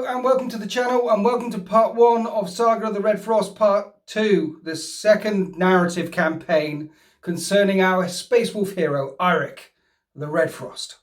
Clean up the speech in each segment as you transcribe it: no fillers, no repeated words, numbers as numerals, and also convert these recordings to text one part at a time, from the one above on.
Hello and welcome to the channel and welcome to part 1 of Saga of the Red Frost part 2, the second narrative campaign concerning our Space Wolf hero, Eirik, the Red Frost.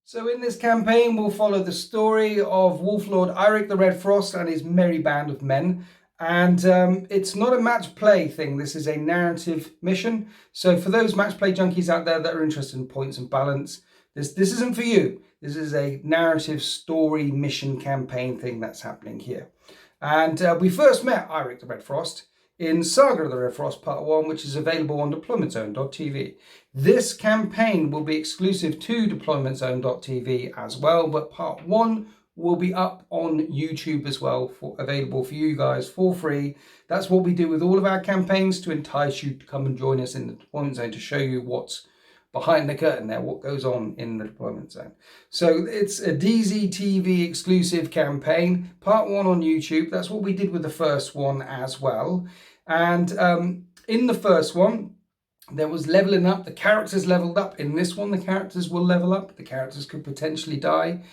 So in this campaign, we'll follow the story of Wolf Lord Eirik the Red Frost and his merry band of men. And it's not a match play thing. This is a narrative mission. So for those match play junkies out there that are interested in points and balance, this isn't for you. This is a narrative story mission campaign thing that's happening here. And we first met Eirik the Red Frost in Saga of the Red Frost Part 1, which is available on deploymentzone.tv. This campaign will be exclusive to deploymentzone.tv as well, but Part 1 will be up on YouTube as well, available for you guys for free. That's what we do with all of our campaigns, to entice you to come and join us in the Deployment Zone, to show you what's behind the curtain there, what goes on in the Deployment Zone. So it's a DZTV exclusive campaign, part 1 on YouTube. That's what we did with the first one as well. And in the first one, there was leveling up. The characters leveled up. In this one, the characters will level up. The characters could potentially die.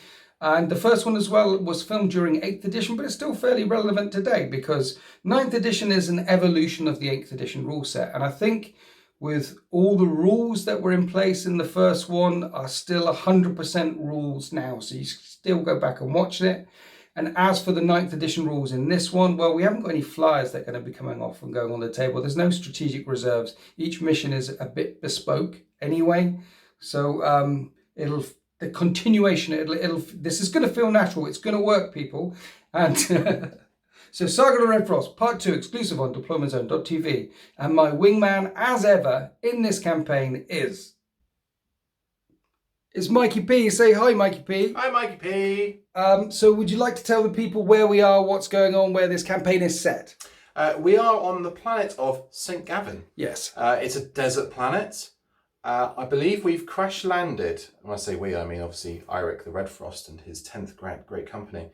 And the first one as well was filmed during 8th edition, but it's still fairly relevant today because 9th edition is an evolution of the 8th edition rule set. And I think with all the rules that were in place in the first one are still 100% rules now. So you still go back and watch it. And as for the 9th edition rules in this one, well, we haven't got any flyers that are going to be coming off and going on the table. There's no strategic reserves. Each mission is a bit bespoke anyway. So the continuation, this is going to feel natural. It's going to work, people. And so Saga of the Red Frost, Part 2, exclusive on deploymentzone.tv. And my wingman, as ever, in this campaign is Mikey P. Say hi, Mikey P. Hi, Mikey P. So would you like to tell the people where we are, what's going on, where this campaign is set? We are on the planet of St. Gavin. Yes. It's a desert planet. I believe we've crash landed. When I say we, I mean obviously Eirik the Red Frost and his 10th great company.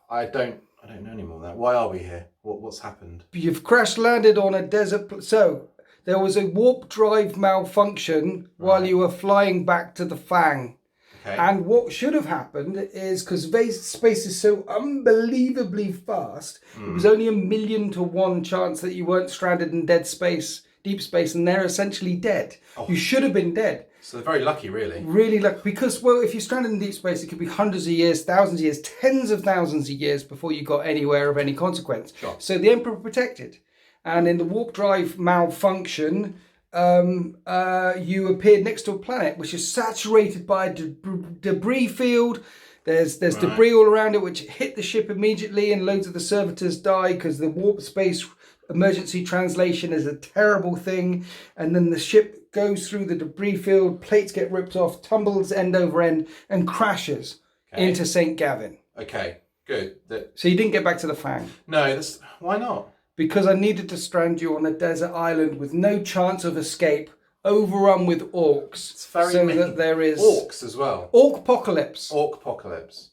I don't know any more than that. Why are we here? What's happened? You've crash landed on a desert. So there was a warp drive malfunction while you were flying back to the Fang. Okay. And what should have happened is, because space is so unbelievably fast, it was only 1,000,000 to 1 chance that you weren't stranded in dead space, deep space, and they're essentially dead. Oh. You should have been dead. So they're very lucky, really. Really lucky, because, well, if you're stranded in deep space, it could be hundreds of years, thousands of years, tens of thousands of years before you got anywhere of any consequence. Sure. So the Emperor protected. And in the warp drive malfunction, you appeared next to a planet which is saturated by a debris field. There's debris all around it which hit the ship immediately, and loads of the servitors die because the warp space emergency translation is a terrible thing. And then the ship goes through the debris field, plates get ripped off, tumbles end over end, and crashes into St. Gavin. Okay, good. So you didn't get back to the Fang? No, why not? Because I needed to strand you on a desert island with no chance of escape, overrun with orcs. It's very so that there is orcs as well. Orc-pocalypse. Orc-pocalypse.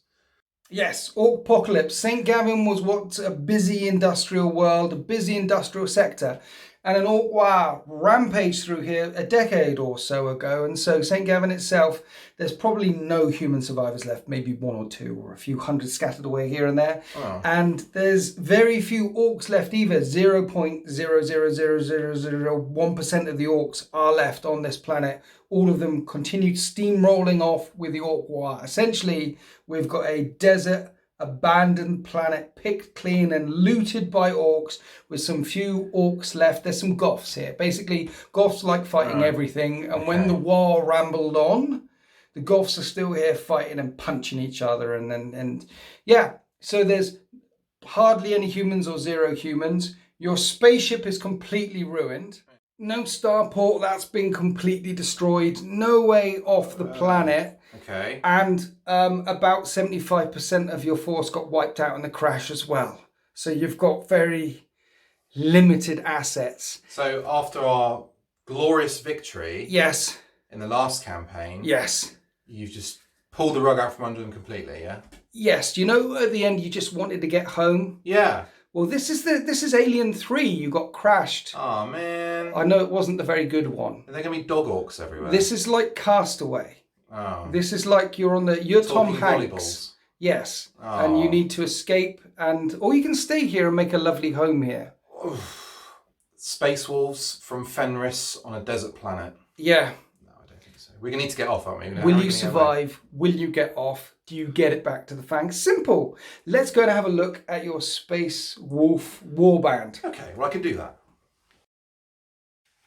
Yes, Orc-pocalypse. St. Gavin was what's a busy industrial world, a busy industrial sector. And an orc rampaged through here a decade or so ago. And so St. Gavin itself, there's probably no human survivors left, maybe 1 or 2 or a few hundred scattered away here and there. Oh. And there's very few orcs left either. 0.0000001% of the orcs are left on this planet. All of them continue steamrolling off with the orc war. Essentially, we've got a desert abandoned planet, picked clean and looted by orcs, with some few orcs left. There's some goths here. Basically, goths like fighting everything, and when the war rambled on, the goths are still here fighting and punching each other, and yeah. So there's hardly any humans or 0 humans. Your spaceship is completely ruined. No starport, that's been completely destroyed. No way off the planet. Okay. And about 75% of your force got wiped out in the crash as well. So you've got very limited assets. So after our glorious victory Yes. in the last campaign, Yes. you've just pulled the rug out from under them completely, yeah? Yes. You know, at the end, you just wanted to get home. Yeah. Well, this is Alien 3. You got crashed. Oh, man. I know it wasn't the very good one. Are there going to be dog orcs everywhere? This is like Castaway. Oh. This is like you're Tom Hanks. Volleyballs. Yes. Oh. And you need to escape, or you can stay here and make a lovely home here. Space wolves from Fenris on a desert planet. Yeah. No, I don't think so. We're going to need to get off, aren't we? Will you survive? Will you get off? Do you get it back to the Fangs? Simple. Let's go and have a look at your Space Wolf Warband. Okay, well, I can do that.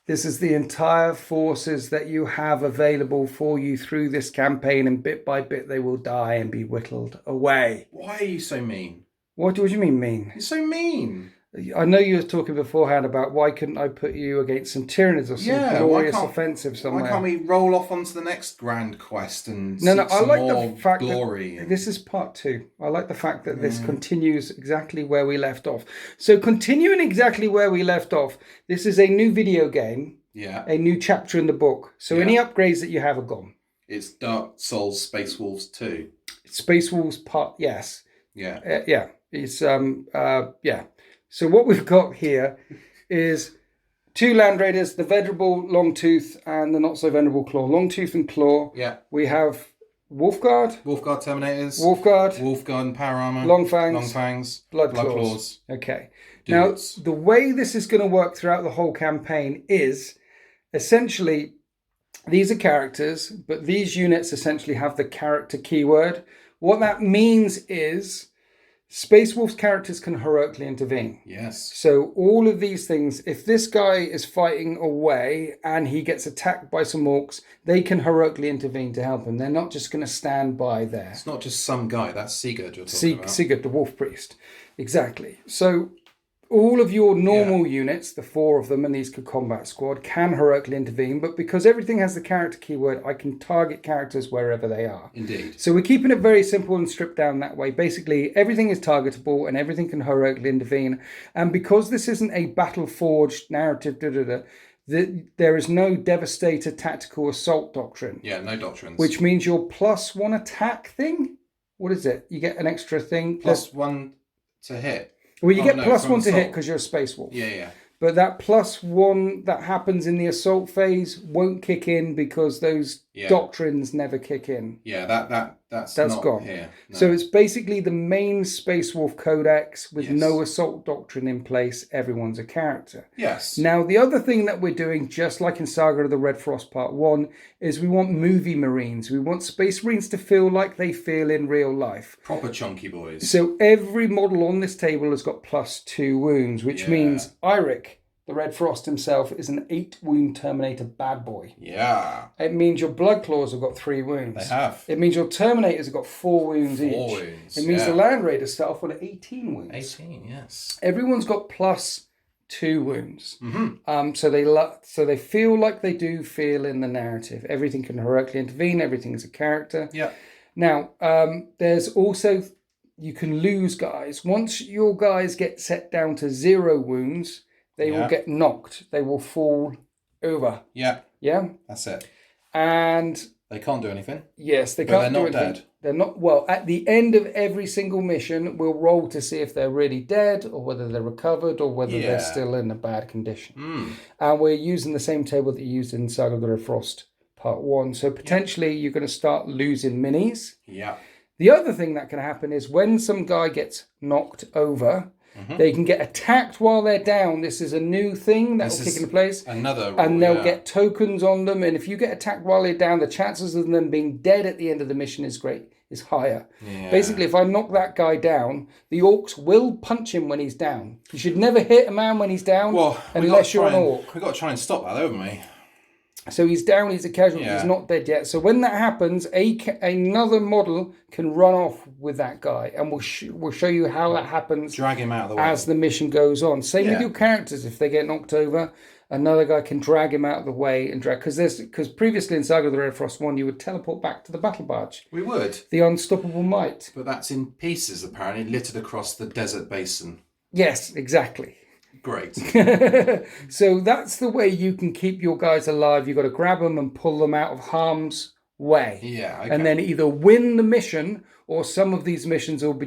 This is the entire forces that you have available for you through this campaign, and bit by bit they will die and be whittled away. Why are you so mean? What do you mean mean? You're so mean. I know you were talking beforehand about why couldn't I put you against some Tyranids or some glorious offensive somewhere. Why can't we roll off onto the next grand quest and No, seek I some like more the fact glory? that this is part 2. I like the fact that this continues exactly where we left off. So continuing exactly where we left off, this is a new video game. Yeah. A new chapter in the book. So any upgrades that you have are gone. It's Dark Souls Space Wolves 2. Space Wolves part, yes. Yeah. Yeah. It's yeah. So what we've got here is 2 Land Raiders, the venerable Longtooth and the not so venerable Claw. Longtooth and Claw. Yeah. We have Wolfguard. Wolfguard Terminators. Wolfguard and Power Armor. Longfangs. Blood Claws. Okay. Dudes. Now, the way this is going to work throughout the whole campaign is essentially these are characters, but these units essentially have the character keyword. What that means is Space Wolf's characters can heroically intervene. Yes. So all of these things, if this guy is fighting away and he gets attacked by some orcs, they can heroically intervene to help him. They're not just going to stand by there. It's not just some guy. That's Sigurd you're talking about. Sigurd, the Wolf Priest. Exactly. So all of your normal units, the 4 of them, and these combat squad, can heroically intervene, but because everything has the character keyword, I can target characters wherever they are. Indeed. So we're keeping it very simple and stripped down that way. Basically, everything is targetable and everything can heroically intervene. And because this isn't a battle-forged narrative, there is no Devastator tactical assault doctrine. Yeah, no doctrines. Which means your +1 attack thing, what is it? You get an extra thing. +1 to hit. Well, you get +1 to hit because you're a Space Wolf. Yeah. But that +1 that happens in the assault phase won't kick in because those doctrines never kick in. Yeah, that's not gone. Here. No. So it's basically the main Space Wolf Codex with no assault doctrine in place. Everyone's a character. Yes. Now, the other thing that we're doing, just like in Saga of the Red Frost Part 1, is we want movie Marines. We want Space Marines to feel like they feel in real life. Proper chunky boys. So every model on this table has got +2 wounds, which means Eirik, the Red Frost himself, is an 8-wound Terminator bad boy. Yeah. It means your Blood Claws have got 3 wounds. They have. It means your Terminators have got 4 wounds each. 4 wounds. It means the Land Raiders start off with 18 wounds. 18, yes. Everyone's got +2 wounds. Mm-hmm. So they feel like they do feel in the narrative. Everything can heroically intervene. Everything is a character. Yeah. Now, there's also, you can lose guys. Once your guys get set down to 0 wounds, they will get knocked. They will fall over. Yeah. Yeah? That's it. And they can't do anything. Yes, they can't do anything. They're not dead. They're not, well, at the end of every single mission, we'll roll to see if they're really dead or whether they're recovered or whether they're still in a bad condition. And we're using the same table that you used in Saga of the Red Frost Part 1. So potentially you're going to start losing minis. Yeah. The other thing that can happen is when some guy gets knocked over, they can get attacked while they're down. This is a new thing that will kick into place. Another rule, and they'll get tokens on them. And if you get attacked while they're down, the chances of them being dead at the end of the mission is higher. Yeah. Basically, if I knock that guy down, the orcs will punch him when he's down. You should never hit a man when he's down unless you're an orc. We've got to try and stop that, haven't we? So he's down, he's a casualty, he's not dead yet. So when that happens, another model can run off with that guy. And we'll show you how that happens. Drag him out of the way. As the mission goes on. Same with your characters. If they get knocked over, another guy can drag him out of the way and drag. Because previously in Saga of the Red Frost 1, you would teleport back to the battle barge. We would. The unstoppable might. But that's in pieces, apparently, littered across the desert basin. Yes, exactly. Great. So that's the way you can keep your guys alive. You've got to grab them and pull them out of harm's way. Yeah, okay. And then either win the mission, or some of these missions will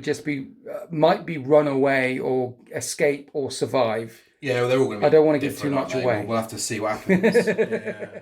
might be run away or escape or survive. Yeah, well, they're all going to be I don't want to give too different, much aren't they? away. We'll have to see what happens. Yeah.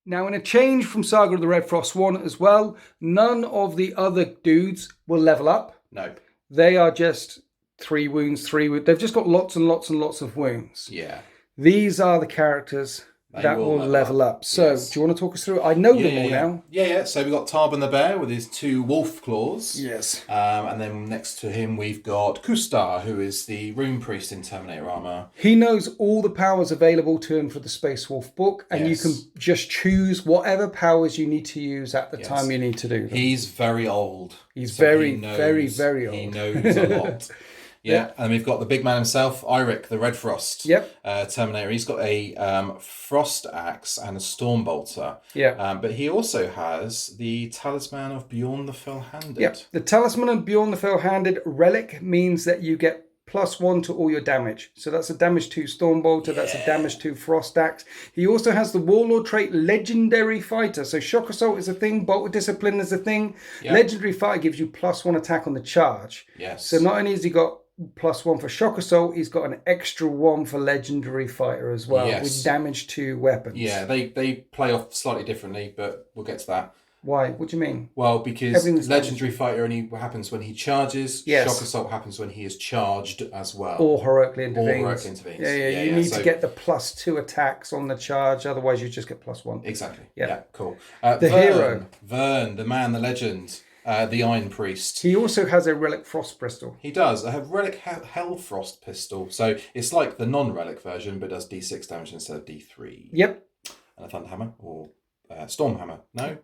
Now, in a change from Saga of the Red Frost 1 as well, none of the other dudes will level up. No. They are just 3 wounds, 3 wounds. They've just got lots and lots and lots of wounds. Yeah. These are the characters that will level up. So, do you want to talk us through it? I know them all now. Yeah. So we've got Tarban the Bear with his 2 wolf claws. Yes. And then next to him we've got Kustar, who is the Rune Priest in Terminator armor. He knows all the powers available to him for the Space Wolf book, and you can just choose whatever powers you need to use at the time you need to do them. He's very old. He's very, very old. He knows a lot. Yeah, and we've got the big man himself, Eirik the Red Frost. Yep. Terminator. He's got a frost axe and a storm bolter. Yeah. But he also has the talisman of Bjorn the Fell-Handed. Yep. The talisman of Bjorn the Fell-Handed relic means that you get +1 to all your damage. So that's a damage 2 storm bolter. That's a damage 2 frost axe. He also has the warlord trait legendary fighter. So shock assault is a thing. Bolt of discipline is a thing. Yep. Legendary fighter gives you +1 attack on the charge. Yes. So not only has he got +1 for shock assault, he's got an extra 1 for legendary fighter as well, with damage to weapons. Yeah, they play off slightly differently, but we'll get to that. Why? What do you mean? Well, because legendary fighter only happens when he charges. Yes. Shock assault happens when he is charged as well. Or heroically intervenes. Yeah. You need to get the +2 attacks on the charge, otherwise you just get +1. Exactly. Yeah, cool. Hero. Vern, the man, the legend. The Iron Priest. He also has a Relic Frost pistol. He does. I have Relic Hellfrost pistol. So it's like the non-Relic version, but does D6 damage instead of D3. Yep. And a Thunder Hammer or Storm Hammer. No?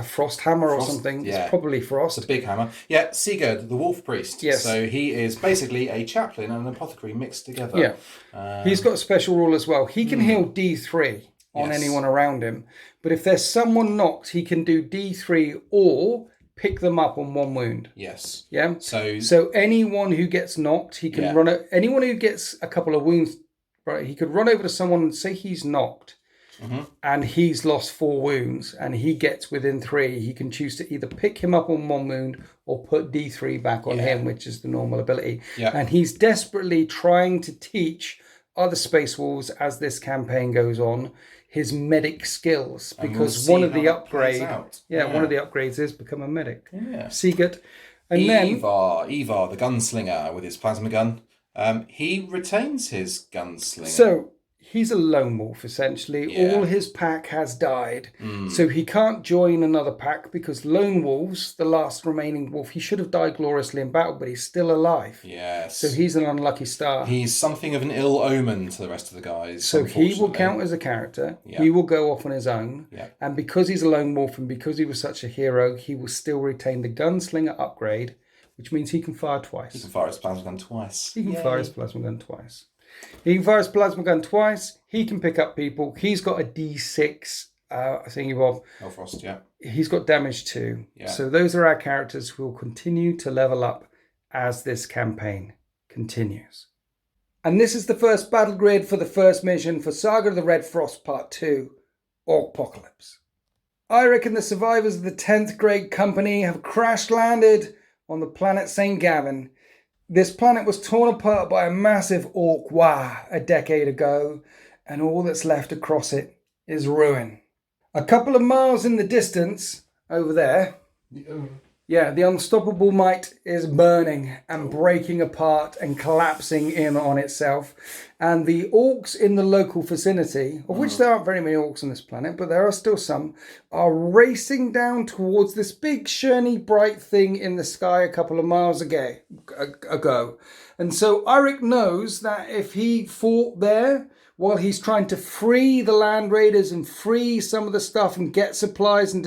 Frost Hammer or something. Yeah. It's probably Frost. It's a big hammer. Yeah, Sigurd, the Wolf Priest. Yes. So he is basically a chaplain and an apothecary mixed together. Yeah. He's got a special rule as well. He can heal D3 on anyone around him. But if there's someone knocked, he can do D3 or pick them up on 1 wound. Yes. Yeah. So anyone who gets knocked, he can run. Anyone who gets a couple of wounds, right? He could run over to someone and say he's knocked, and he's lost 4 wounds, and he gets within 3. He can choose to either pick him up on 1 wound or put D3 back on him, which is the normal ability. Yeah. And he's desperately trying to teach other Space Wolves as this campaign goes on his medic skills, because one of the upgrades is become a medic. Yeah. Sigurd. And Ivar, the gunslinger with his plasma gun. He retains his gunslinger. So he's a lone wolf, essentially. Yeah. All his pack has died. So he can't join another pack because lone wolves, the last remaining wolf, he should have died gloriously in battle, but he's still alive. Yes. So he's an unlucky star. He's something of an ill omen to the rest of the guys. So he will count as a character. Yeah. He will go off on his own. Yeah. And because he's a lone wolf and because he was such a hero, he will still retain the gunslinger upgrade, which means he can fire twice. He can fire his plasma gun twice. He can fire his plasma gun twice. He can fire his plasma gun twice. He can pick up people. He's got a D6 thingy of. Hellfrost, yeah. He's got damage 2. Yeah. So those are our characters who will continue to level up as this campaign continues. And this is the first battle grid for the first mission for Saga of the Red Frost Part 2, Apocalypse. Eirik and the survivors of the 10th Great Company have crash landed on the planet St. Gavin. This planet was torn apart by a massive orc a decade ago, and all that's left across it is ruin. A couple of miles in the distance, over there, the unstoppable might is burning and breaking apart and collapsing in on itself. And the orcs in the local vicinity, of which there aren't very many orcs on this planet, but there are still some, are racing down towards this big, shiny, bright thing in the sky a couple of miles ago. And so Eirik knows that if he fought there, while he's trying to free the land raiders and free some of the stuff and get supplies and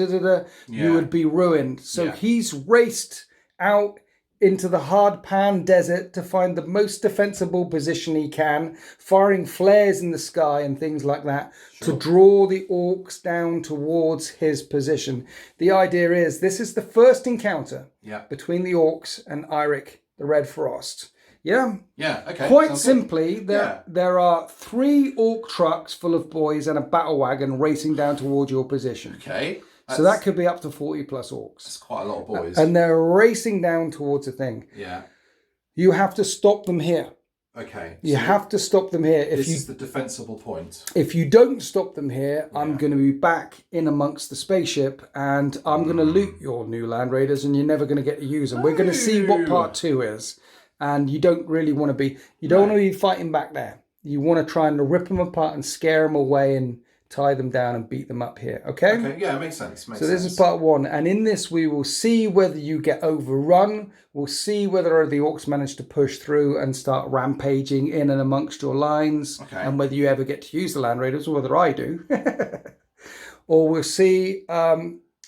you would be ruined. So he's raced out into the hard pan desert to find the most defensible position he can, firing flares in the sky and things like that to draw the orcs down towards his position. The idea is this is the first encounter between the orcs and Eirik the Red Frost. Yeah. Yeah, okay. Quite sounds simply, good. there are 3 orc trucks full of boys and a battle wagon racing down towards your position. Okay. So that could be up to 40 plus orcs. That's quite a lot of boys. And they're racing down towards the thing. Yeah. You have to stop them here. Okay. You have to stop them here. This is the defensible point. If you don't stop them here, I'm going to be back in amongst the spaceship and I'm going to loot your new Land Raiders and you're never going to get to use them. We're going to see what part 2 is. And you don't really want to be, don't want to be fighting back there. You want to try and rip them apart and scare them away and tie them down and beat them up here. Okay? Okay, yeah, it makes sense. So this is part 1. And in this, we will see whether you get overrun. We'll see whether the orcs manage to push through and start rampaging in and amongst your lines. Okay. And whether you ever get to use the Land Raiders or whether I do. Or we'll see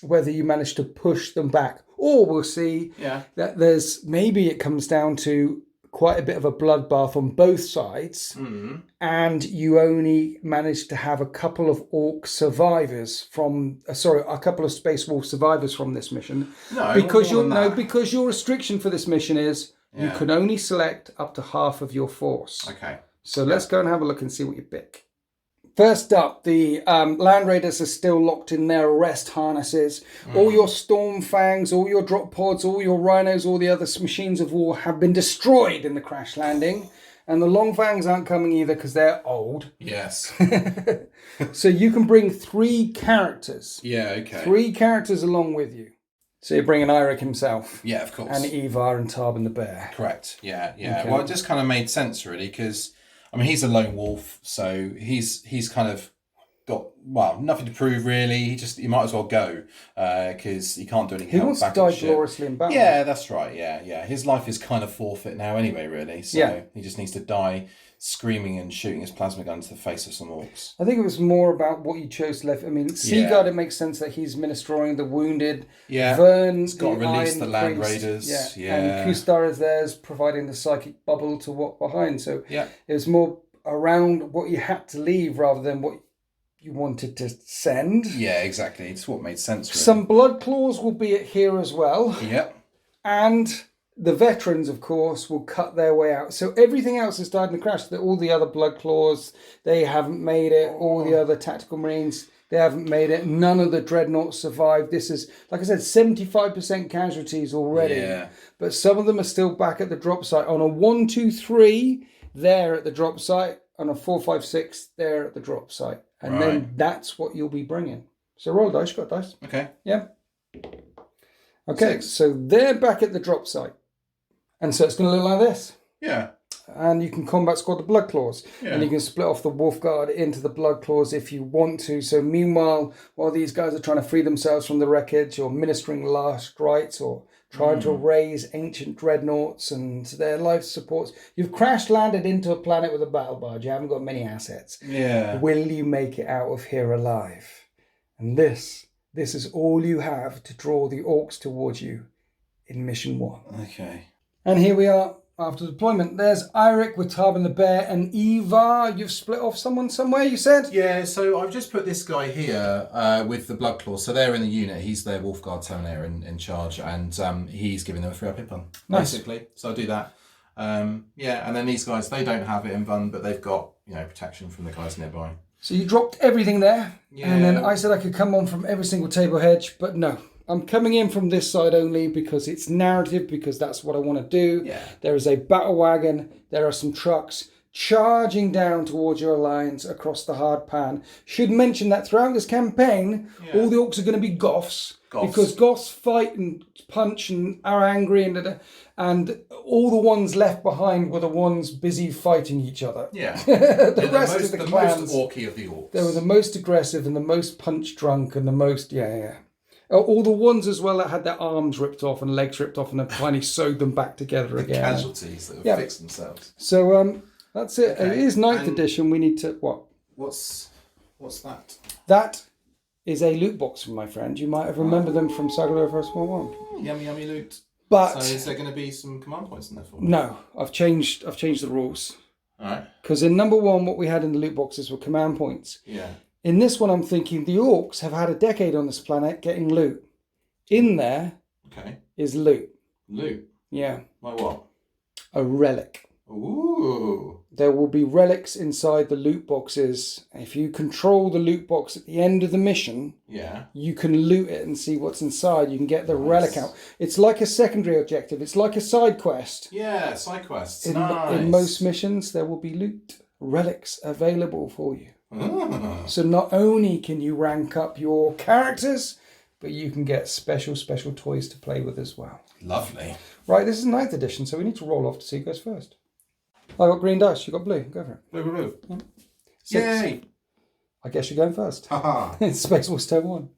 whether you manage to push them back. Or we'll see that maybe it comes down to quite a bit of a bloodbath on both sides, and you only managed to have a couple of orc survivors a couple of Space Wolf survivors from this mission. Because your restriction for this mission is you can only select up to half of your force. Okay. So let's go and have a look and see what you pick. First up, the Land Raiders are still locked in their arrest harnesses. All your Storm Fangs, all your drop pods, all your Rhinos, all the other machines of war have been destroyed in the crash landing. And the Long Fangs aren't coming either because they're old. Yes. So you can bring 3 characters. Yeah, okay. 3 characters along with you. So you're bringing Eirik himself. Yeah, of course. And Ivar and Tarban the Bear. Correct. Yeah. Okay. Well, it just kind of made sense, really, because I mean, he's a lone wolf, so he's kind of got, well, nothing to prove, really. He might as well go, because he can't do anything. He wants to die gloriously in battle. Yeah, that's right, yeah. His life is kind of forfeit now anyway, really, so he just needs to die screaming and shooting his plasma gun to the face of some orcs. I think it was more about what you chose to left. I mean, Seagard, it makes sense that he's ministering the wounded. Yeah. Vern's got to release the Land priest. Raiders. Yeah. And Kustar is there providing the psychic bubble to walk behind. So it was more around what you had to leave rather than what you wanted to send. Yeah, exactly. It's what made sense. Really. Some blood claws will be here as well. Yep. And the veterans, of course, will cut their way out. So everything else has died in the crash. All the other blood claws, they haven't made it. All the other tactical marines, they haven't made it. None of the dreadnoughts survived. This is, like I said, 75% casualties already. Yeah. But some of them are still back at the drop site. On a 1, 2, 3, they're at the drop site. On a 4, 5, 6, they're at the drop site. And then that's what you'll be bringing. So roll dice. Got dice? Okay. Yeah. Okay, so they're back at the drop site. And so it's going to look like this. Yeah. And you can combat squad the blood claws. Yeah. And you can split off the wolf guard into the blood claws if you want to. So meanwhile, while these guys are trying to free themselves from the wreckage or ministering last rites or trying to raise ancient dreadnoughts and their life supports, you've crash landed into a planet with a battle barge. You haven't got many assets. Yeah. Will you make it out of here alive? And this is all you have to draw the orcs towards you in mission 1. Okay. And here we are after deployment. There's Eirik with Tarban the Bear and Ivar. You've split off someone somewhere, you said? Yeah, so I've just put this guy here with the blood claws. So they're in the unit. He's their Wolfguard Terminator in charge, and he's giving them a 3-up hit on, basically. So I'll do that. And then these guys, they don't have it in Vun, but they've got, protection from the guys nearby. So you dropped everything there, Yeah. and then I said I could come on from every single table hedge, but no. I'm coming in from this side only because it's narrative, because that's what I want to do. Yeah. There is a battle wagon. There are some trucks charging down towards your alliance across the hard pan. Should mention that throughout this campaign, all the orcs are going to be goths. Because goths fight and punch and are angry, and all the ones left behind were the ones busy fighting each other. Yeah. the rest of the clans, most orky of the orcs. They were the most aggressive and the most punch drunk and the most, all the ones as well that had their arms ripped off and legs ripped off and then finally sewed them back together again. Casualties that have fixed themselves. So that's it. Okay. It is 9th edition. We need to, what? What's that? That is a loot box, my friend. You might have remembered them from Saga over a Small One. Yummy, yummy loot. But so is there going to be some command points in there for me? No, I've changed the rules. All right. Because in number 1, what we had in the loot boxes were command points. Yeah. In this one, I'm thinking the orcs have had a decade on this planet getting loot. In there is loot. Loot? Yeah. Like what? a relic. Ooh. There will be relics inside the loot boxes. If you control the loot box at the end of the mission, Yeah. you can loot it and see what's inside. You can get the relic out. It's like a secondary objective. It's like a side quest. Yeah, side quests. In most missions, there will be loot relics available for you. Ah. So not only can you rank up your characters, but you can get special toys to play with as well. Lovely. Right, this is 9th edition, so we need to roll off to see who goes first. I got green dice, you got blue. Go for it. Blue. Yeah. 6. Yay! I guess you're going first. Haha. It's Space Wars turn 1.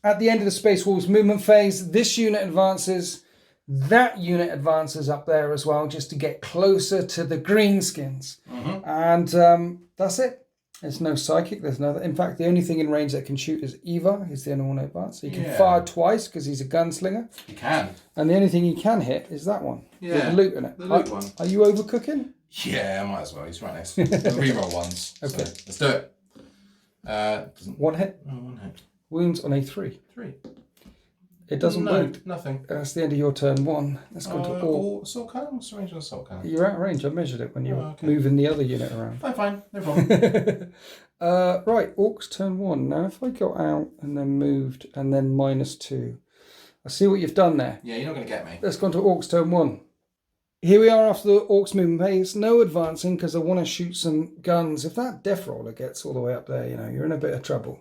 At the end of the Space Wars movement phase, this unit advances. That unit advances up there as well, just to get closer to the greenskins. Mm-hmm. And that's it. There's no psychic. There's nothing. In fact, the only thing in range that can shoot is Eva. He's the only one advanced. So he can fire twice because he's a gunslinger. You can. And the only thing he can hit is that one. Yeah. With the loot in it. The loot one. Are you overcooking? Yeah, I might as well. He's right next to me. The reroll ones. Okay. So let's do it. One hit. Oh, one hit. Wounds on A3. 3. It doesn't wound. Nothing. That's the end of your turn 1. Let's go to all. Assault cannon? What's the range of assault cannon? You're out of range. I measured it when you were moving the other unit around. Fine. No problem. Right, Orcs turn 1. Now, if I got out and then moved and then -2, I see what you've done there. Yeah, you're not going to get me. Let's go on to Orcs turn 1. Here we are after the Orcs movement phase. No advancing because I want to shoot some guns. If that death roller gets all the way up there, you're in a bit of trouble.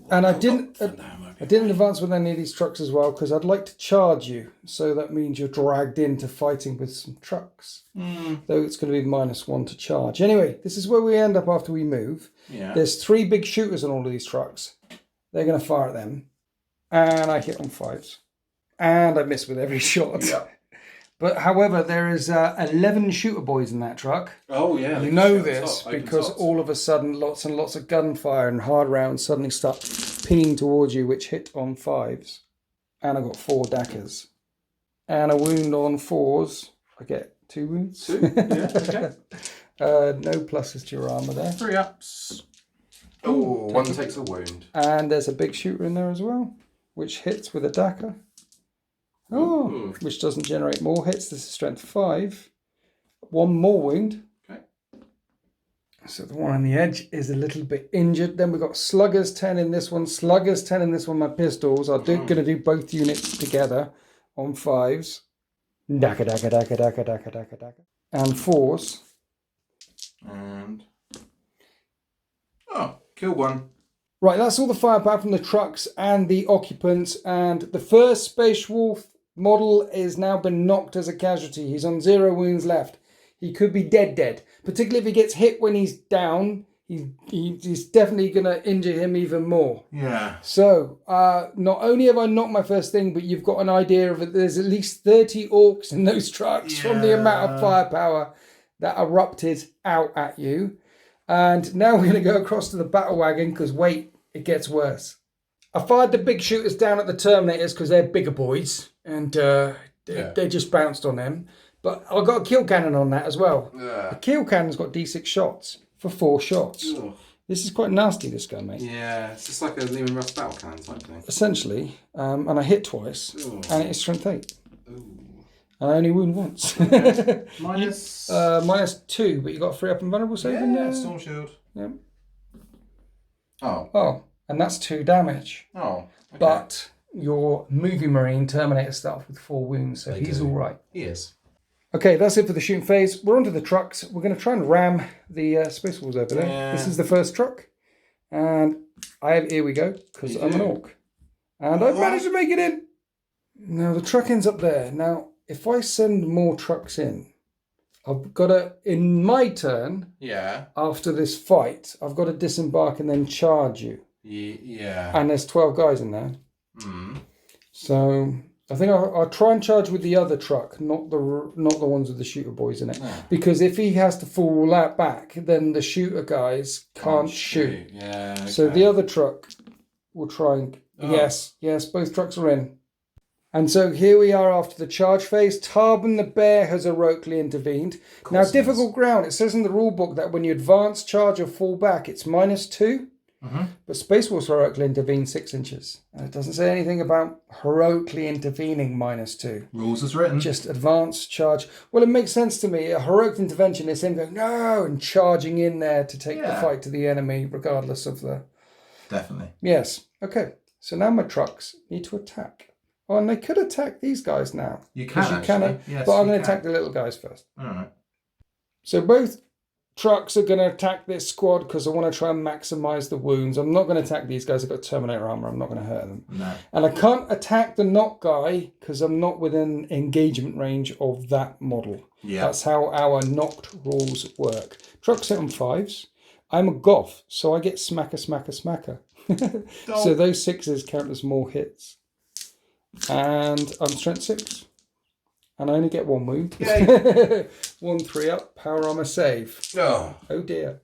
And I didn't advance with any of these trucks as well because I'd like to charge you. So that means you're dragged into fighting with some trucks. Though it's going to be -1 to charge. Anyway, this is where we end up after we move. Yeah. There's 3 big shooters on all of these trucks. They're going to fire at them. And I hit on 5s. And I miss with every shot. Yeah. But however, there is 11 shooter boys in that truck. Oh, yeah. You know this because all of a sudden lots and lots of gunfire and hard rounds suddenly start pinging towards you, which hit on 5s. And I got 4 dackers. And a wound on 4s. I get 2 wounds. 2? Yeah, okay. No pluses to your armour there. 3 ups. Oh, 1 takes a wound. And there's a big shooter in there as well, which hits with a dacker. Oh, which doesn't generate more hits. This is strength 5. 1 more wound. Okay. So the one on the edge is a little bit injured. Then we've got sluggers 10 in this one, sluggers 10 in this one. My pistols. I'm going to do both units together on 5s. Dacker. And 4s. And kill 1. Right, that's all the firepower from the trucks and the occupants. And the first Space Wolf model has now been knocked as a casualty. He's on 0 wounds left. He could be dead. Particularly if he gets hit when he's down. He's definitely going to injure him even more. Yeah. So, not only have I knocked my first thing, but you've got an idea of it. There's at least 30 orcs in those trucks from the amount of firepower that erupted out at you. And now we're going to go across to the battle wagon because, wait, it gets worse. I fired the big shooters down at the Terminators because they're bigger boys and they just bounced on them. But I've got a kill cannon on that as well. Yeah. The kill cannon's got D6 shots for 4 shots. Ugh. This is quite nasty, this gun, mate. Yeah, it's just like a Lehman Russ battle cannon type thing. Essentially. And I hit twice. Ugh. And it's strength 8. Ooh. I only wound once. Okay. Minus... -2, but you got 3 up and vulnerable saving there. Storm Shield. Yep. Oh, and that's 2 damage. okay. But your movie marine Terminator starts with 4 wounds, so he's all right. He is. Okay, that's it for the shooting phase. We're onto the trucks. We're going to try and ram the Space Wolves over there. Yeah. This is the first truck. And here we go, because I'm an orc. And I've managed to make it in. Now, the truck ends up there. Now, if I send more trucks in, I've got to, in my turn, after this fight, I've got to disembark and then charge you. Yeah. And there's 12 guys in there. So I think I'll try and charge with the other truck, not the ones with the shooter boys in it. No. Because if he has to fall out back, then the shooter guys can't shoot. Yeah. Okay. So the other truck will try and... Yes, both trucks are in. And so here we are after the charge phase. Tarbin the Bear has heroically intervened. Now, difficult ground. It says in the rule book that when you advance, charge, or fall back, it's -2. But Space Wolf's heroically intervene 6 inches. And it doesn't say anything about heroically intervening -2. Rules as written. Just advance, charge. Well, it makes sense to me. A heroic intervention is him going, no, and charging in there to take the fight to the enemy, regardless of the... Definitely. Yes. Okay. So now my trucks need to attack. Oh, and they could attack these guys now. You can, Yes, but I'm going to attack the little guys first. All right. So both trucks are going to attack this squad because I want to try and maximise the wounds. I'm not going to attack these guys. I've got Terminator armour. I'm not going to hurt them. No. And I can't attack the knock guy because I'm not within engagement range of that model. Yeah. That's how our knocked rules work. Trucks hit on 5s. I'm a goth, so I get smacker, smacker, smacker. So those 6s count as more hits. And I'm strength 6. And I only get 1 wound. 1 3 up, power armor save. Oh dear.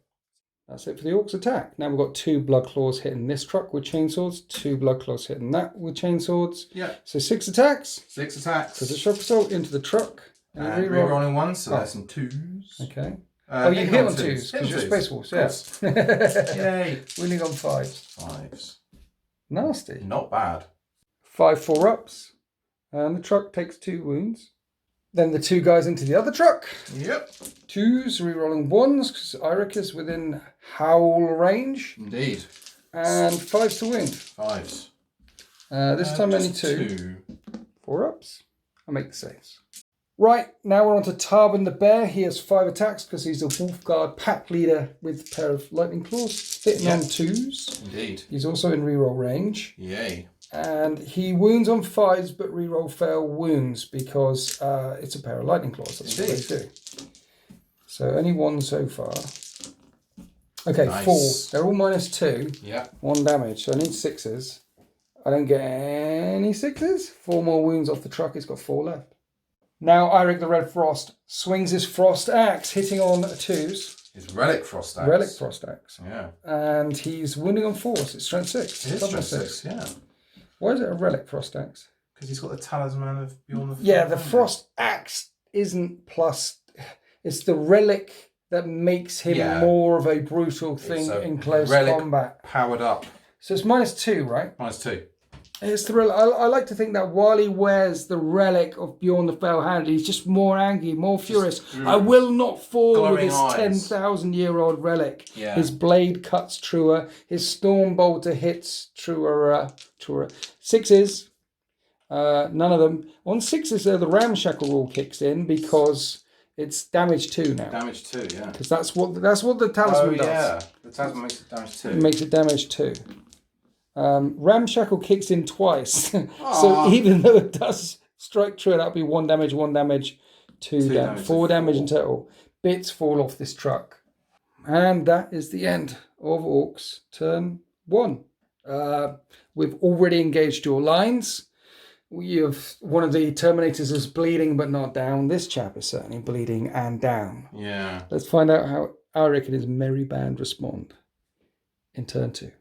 That's it for the Orcs attack. Now we've got 2 blood claws hitting this truck with chainswords, 2 blood claws hitting that with chainswords. Yeah. So 6 attacks. 6 attacks. So the shock assault into the truck. And rerolling 1, so that's some 2s. Okay. You hit on 2s because you're Space Wolves. Yes. Yay. Winning on 5s. 5s. Nasty. Not bad. 5 4-ups. And the truck takes 2 wounds. Then the 2 guys into the other truck. Yep. 2s, rerolling 1s, because Eirik is within howl range. Indeed. And 5s to wound. 5s. This time only 2. 4-ups. I make the saves. Right, now we're on to Tarbin the Bear. He has 5 attacks because he's a Wolf Guard pack leader with a pair of lightning claws. Hitting on 2s. Indeed. He's also in reroll range. Yay. And he wounds on 5s, but reroll fail wounds because it's a pair of lightning claws. That's what they do. So only 1 so far. Okay, nice. 4. They're all -2. Yeah. 1 damage. So I need 6s. I don't get any 6s. 4 more wounds off the truck. It's got 4 left. Now Eirik the Red Frost swings his frost axe, hitting on 2s. His relic frost axe. Relic frost axe. Yeah. And he's wounding on 4s. It's strength 6. It is strength 6, yeah. Why is it a relic frost axe? Because he's got the talisman of Beyond the Frost. Yeah, the frost axe isn't plus. It's the relic that makes him more of a brutal thing in close combat. Powered up. So it's -2, right? -2. It's the relic. I like to think that while he wears the relic of Beyond the Fell Hand, he's just more angry, more furious. I will not fall with this 10,000-year-old relic. Yeah. His blade cuts truer. His storm bolter hits truer. 6s. None of them. On 6s, the ramshackle rule kicks in because it's damage 2 now. Damage 2, yeah. Because that's what the talisman does. Yeah, the talisman makes it damage 2. It makes it damage 2. Ramshackle kicks in twice. So even though it does strike true, that'll be 1 damage, 1 damage, 2 damage, 4 damage in total. Bits fall off this truck. And that is the end of Orcs turn 1. We've already engaged your lines. We have one of the Terminators is bleeding but not down. This chap is certainly bleeding and down. Yeah. Let's find out how Eirik and his merry band respond in turn 2.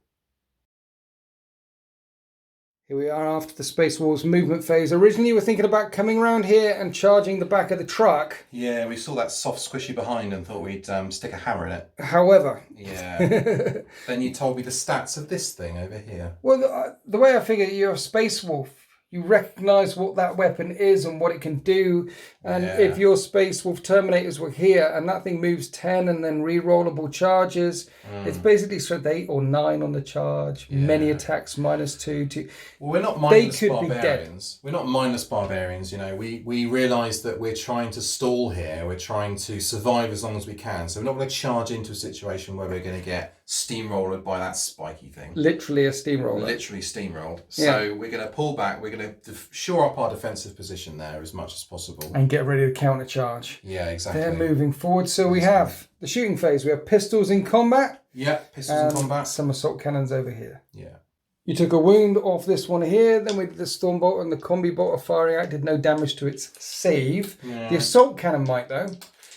Here we are after the Space Wars movement phase. Originally, we were thinking about coming around here and charging the back of the truck. Yeah, we saw that soft squishy behind and thought we'd stick a hammer in it. However. Yeah. Then you told me the stats of this thing over here. Well, the way I figure you're a Space Wolf. You recognise what that weapon is and what it can do. And if your Space Wolf Terminators were here and that thing moves 10 and then re-rollable charges, it's basically strength 8 or 9 on the charge. Yeah. Many attacks -2. Well, we're not mindless barbarians. We're not mindless barbarians. You know, we realise that we're trying to stall here. We're trying to survive as long as we can. So we're not going to charge into a situation where we're going to get steamrolled by that spiky thing. Literally a steamroller. Literally steamrolled. So we're going to pull back. We're going to shore up our defensive position there as much as possible. And get ready to counter charge. Yeah, exactly. They're moving forward. So we have the shooting phase. We have pistols in combat. Yeah, pistols in combat. Some assault cannons over here. Yeah. You took a wound off this one here. Then we did the storm bolt and the combi bolt firing out. Did no damage to its save. Yeah. The assault cannon might though.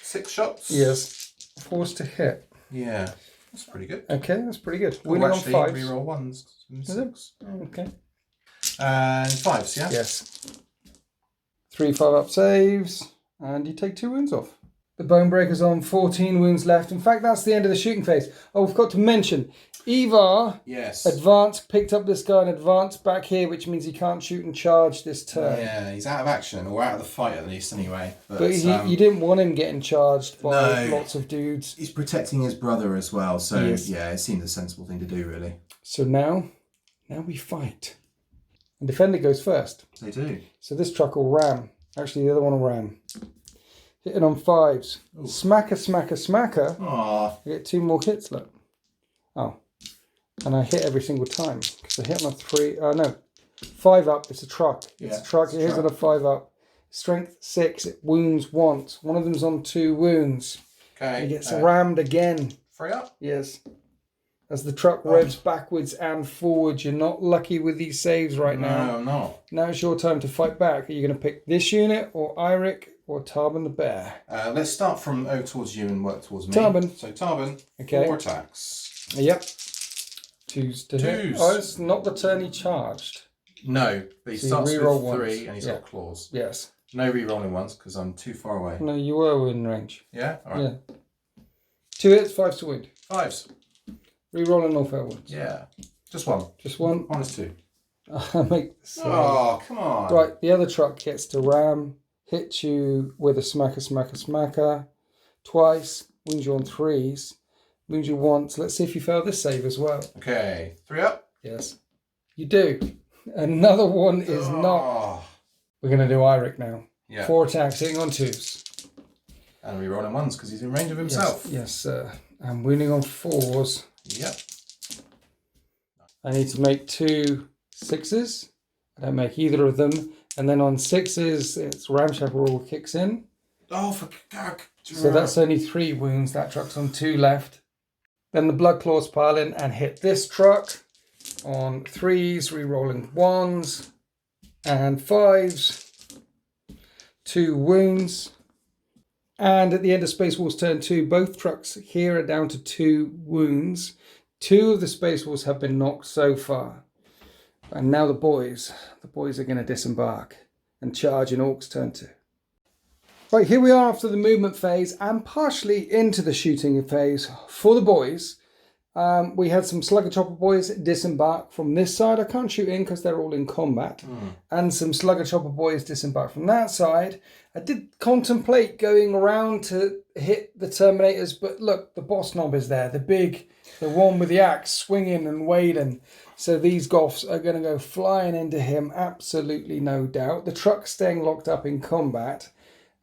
6 shots. Yes. Forced to hit. Yeah. That's pretty good. Okay, that's pretty good. We'll actually reroll 1s. 6. Okay. And 5s, yeah? Yes. 3 5-up saves. And you take 2 wounds off. The bone breaker's on, 14 wounds left. In fact, that's the end of the shooting phase. Oh, we've got to mention, Ivar advanced, picked up this guy and advanced back here, which means he can't shoot and charge this turn. Yeah, he's out of action, or out of the fight at least anyway. But you didn't want him getting charged by lots of dudes. He's protecting his brother as well, so yeah, it seemed a sensible thing to do, really. So now we fight. And defender goes first. They do. So this truck will ram. Actually, the other one will ram. Hitting on 5s. Ooh. Smacker, smacker, smacker. Aww. I get 2 more hits, look. Oh. And I hit every single time. Because I hit on a 3. Oh, no. 5 up. It's a truck. It's a truck. It hits on a 5 up. Strength 6. It wounds once. One of them's on 2 wounds. Okay. He gets rammed again. 3 up? Yes. As the truck revs backwards and forwards. You're not lucky with these saves right now. No, I'm not. Now it's your time to fight back. Are you going to pick this unit or Eirik or Tarban the Bear? Let's start from over towards you and work towards me. Tarban. So Tarban, okay. 4 attacks. Yep. 2s to hit. Oh, it's not the turn he charged. No, but he starts with 3 and he's got claws. Yes. No re-rolling ones because I'm too far away. No, you were in range. Yeah? All right. Yeah. 2 hits, 5 to wound. 5s. Re-rolling all fair wounds. Yeah. Just 1. Just 1. -2. I'll make the same. Oh, come on. Right, the other truck gets to ram, hit you with a smacker, smacker, smacker. Twice, wounds you on 3s. Wounds you once. Let's see if you fail this save as well. Okay. 3 up? Yes. You do. Another one is not. We're going to do Eirik now. Yeah. 4 attacks, hitting on 2s. And re-rolling 1s because he's in range of himself. Yes, sir. And wounding on 4s. Yep. I need to make 2 6s. I don't make either of them. And then on 6s, it's ramshackle rule kicks in. Oh, for God. So that's only 3 wounds. That truck's on 2 left. Then the blood claws pile in and hit this truck on 3s, re-rolling 1s and 5s. 2 wounds. And at the end of Space Wolves turn 2, both trucks here are down to 2 wounds. 2 of the Space Wolves have been knocked so far. And now the boys are going to disembark and charge in Orcs turn 2. Right, here we are after the movement phase and partially into the shooting phase for the boys. We had some Slugger Chopper boys disembark from this side. I can't shoot in because they're all in combat. And some Slugger Chopper boys disembark from that side. I did contemplate going around to hit the Terminators, but look, the boss knob is there. The one with the axe swinging and wading. So these Goths are going to go flying into him, absolutely no doubt. The truck's staying locked up in combat.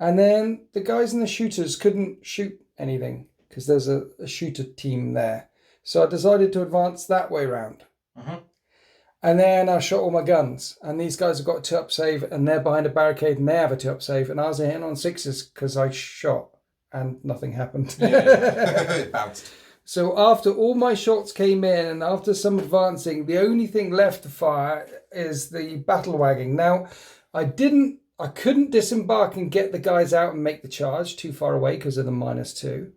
And then the guys in the shooters couldn't shoot anything because there's a shooter team there. So I decided to advance that way round. And then I shot all my guns. And these guys have got a 2-up save and they're behind a barricade and they have a 2-up save. And I was hitting on 6s because I shot and nothing happened. It bounced. So after all my shots came in and after some advancing, the only thing left to fire is the battle wagon. Now, I couldn't disembark and get the guys out and make the charge too far away because of the -2.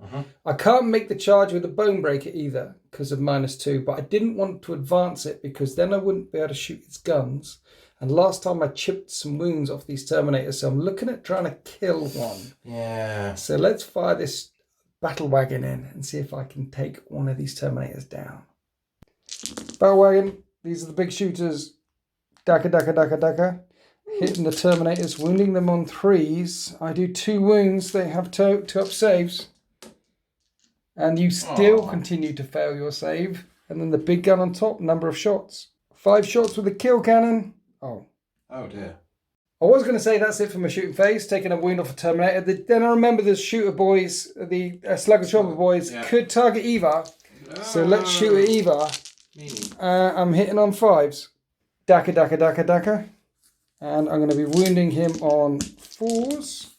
I can't make the charge with a bone breaker either because of -2, but I didn't want to advance it because then I wouldn't be able to shoot its guns. And last time I chipped some wounds off these Terminators, so I'm looking at trying to kill one. Yeah. So let's fire this battle wagon in and see if I can take one of these Terminators down. Battle wagon, these are the big shooters. Daka, daka, daka, daka. Hitting the Terminators, wounding them on 3s. I do 2 wounds. They have 2-up saves. And you still continue to fail your save. And then the big gun on top, number of shots. 5 shots with a kill cannon. Oh dear. I was going to say that's it for my shooting phase, taking a wound off a Terminator. Then I remember the shooter boys, the Slugger Chopper boys, could target Ivar. So let's shoot at Ivar. I'm hitting on 5s. Daka, daka, daka, daka. And I'm going to be wounding him on 4s.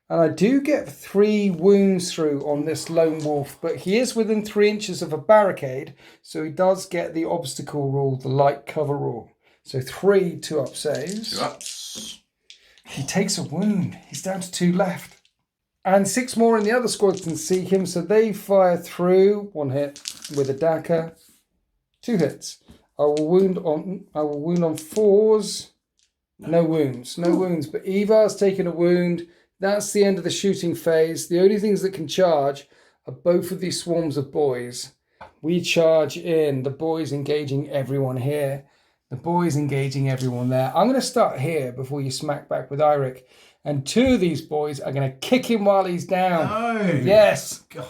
And I do get 3 wounds through on this lone wolf, but he is within 3 inches of a barricade, so he does get the obstacle rule, the light cover rule. So 3 2-up saves. 2-ups. He takes a wound. He's down to 2 left. And 6 more in the other squad can see him, so they fire through. 1 hit with a Daka. 2 hits. I will wound on 4s. No wounds. But Ivar's taken a wound. That's the end of the shooting phase. The only things that can charge are both of these swarms of boys. We charge in, the boys engaging everyone here. The boys engaging everyone there. I'm going to start here before you smack back with Eirik. And 2 of these boys are going to kick him while he's down. No. Yes. God.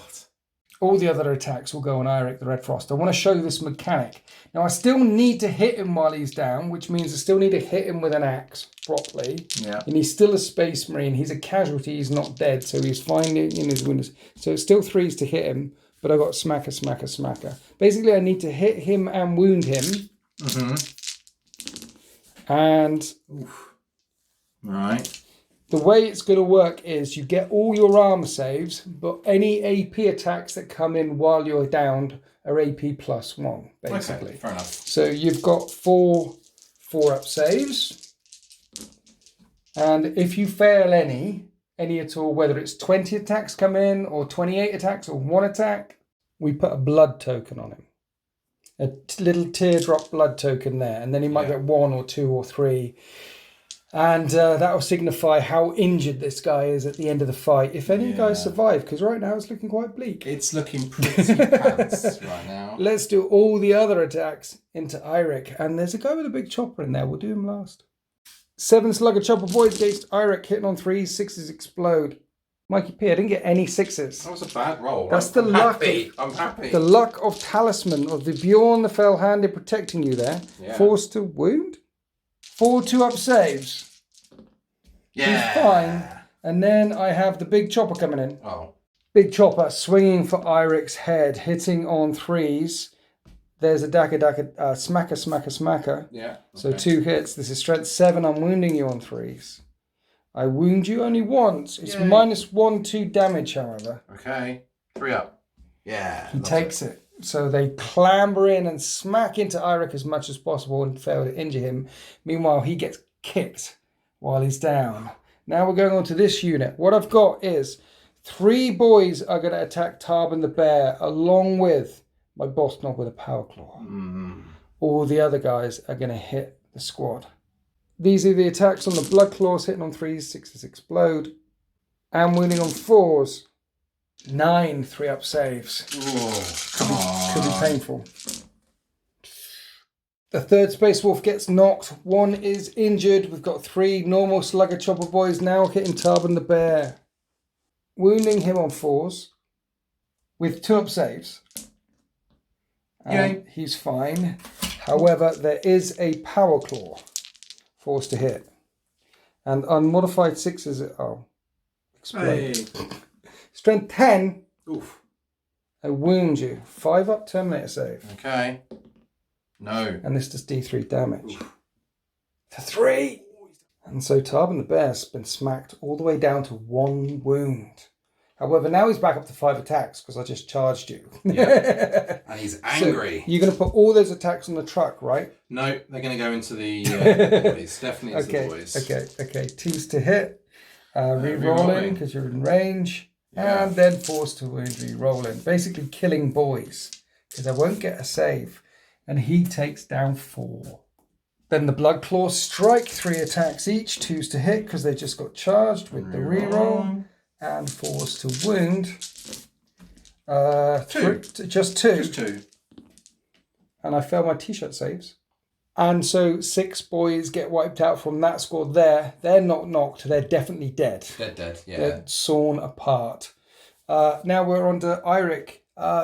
All the other attacks will go on Eirik the Red Frost. I want to show you this mechanic. Now, I still need to hit him while he's down, which means I still need to hit him with an axe properly. Yeah. And he's still a Space Marine. He's a casualty. He's not dead, so he's fine in his wounds. So it's still 3s to hit him, but I've got smacker, smacker, smacker. Basically, I need to hit him and wound him. And Oof. Right. the way it's going to work is you get all your armor saves, but any AP attacks that come in while you're downed are AP +1, basically. Okay, fair enough. So you've got 4 4-up saves. And if you fail any at all, whether it's 20 attacks come in or 28 attacks or 1 attack, we put a blood token on him. A little teardrop blood token there. And then he might get 1 or 2 or 3. And that will signify how injured this guy is at the end of the fight. If any guys survive, because right now it's looking quite bleak. It's looking pretty pants right now. Let's do all the other attacks into Eirik. And there's a guy with a big chopper in there. We'll do him last. 7 slugger chopper boys against Eirik, hitting on 3s, 6s explode. Mikey P, I didn't get any 6s. That was a bad roll. That's the luck. I'm happy. The luck of Talisman of the Bjorn the Fell-Handed protecting you there. Yeah. Forced to wound. 4 2-up saves. Yeah. He's fine. And then I have the big chopper coming in. Oh. Big chopper swinging for Eirik's head, hitting on 3s. There's a smacker, smacker, smacker. Yeah. Okay. So 2 hits. This is strength 7. I'm wounding you on 3s. I wound you only once. It's -1, 2 damage, however. Okay. 3 up. Yeah. He takes it. So they clamber in and smack into Eirik as much as possible and fail to injure him. Meanwhile, he gets kicked while he's down. Now we're going on to this unit. What I've got is 3 boys are going to attack Tarban the Bear along with my boss knob with a power claw. All the other guys are going to hit the squad. These are the attacks on the blood claws, hitting on 3s, 6s explode. And wounding on 4s. 9 3-up saves. Could be painful. The 3rd Space Wolf gets knocked. 1 is injured. We've got 3 normal slugger chopper boys now hitting Tarban the Bear. Wounding him on 4s. With 2-up saves. And he's fine. However, there is a power claw. Forced to hit. And unmodified 6s. Explode. Hey. Strength 10. Oof. I wound you. 5-up Terminator save. Okay. No. And this does D3 damage. To 3. And so Tarban the Bear's been smacked all the way down to 1 wound. However, now he's back up to 5 attacks because I just charged you. Yeah. And he's angry. So you're going to put all those attacks on the truck, right? No, they're going to go into the boys. Definitely into the boys. Okay. 2s to hit. Re-rolling because you're in range. Yeah. And then forced to wound, re-rolling. Basically killing boys because I won't get a save. And he takes down 4. Then the blood claws strike 3 attacks each. 2s to hit because they just got charged with the re-roll. And 4s to wound. 2. Just 2. Just 2. And I failed my t-shirt saves. And so 6 boys get wiped out from that squad there. They're not knocked. They're definitely dead. They're dead, yeah. They're sawn apart. Now we're on to Eirik.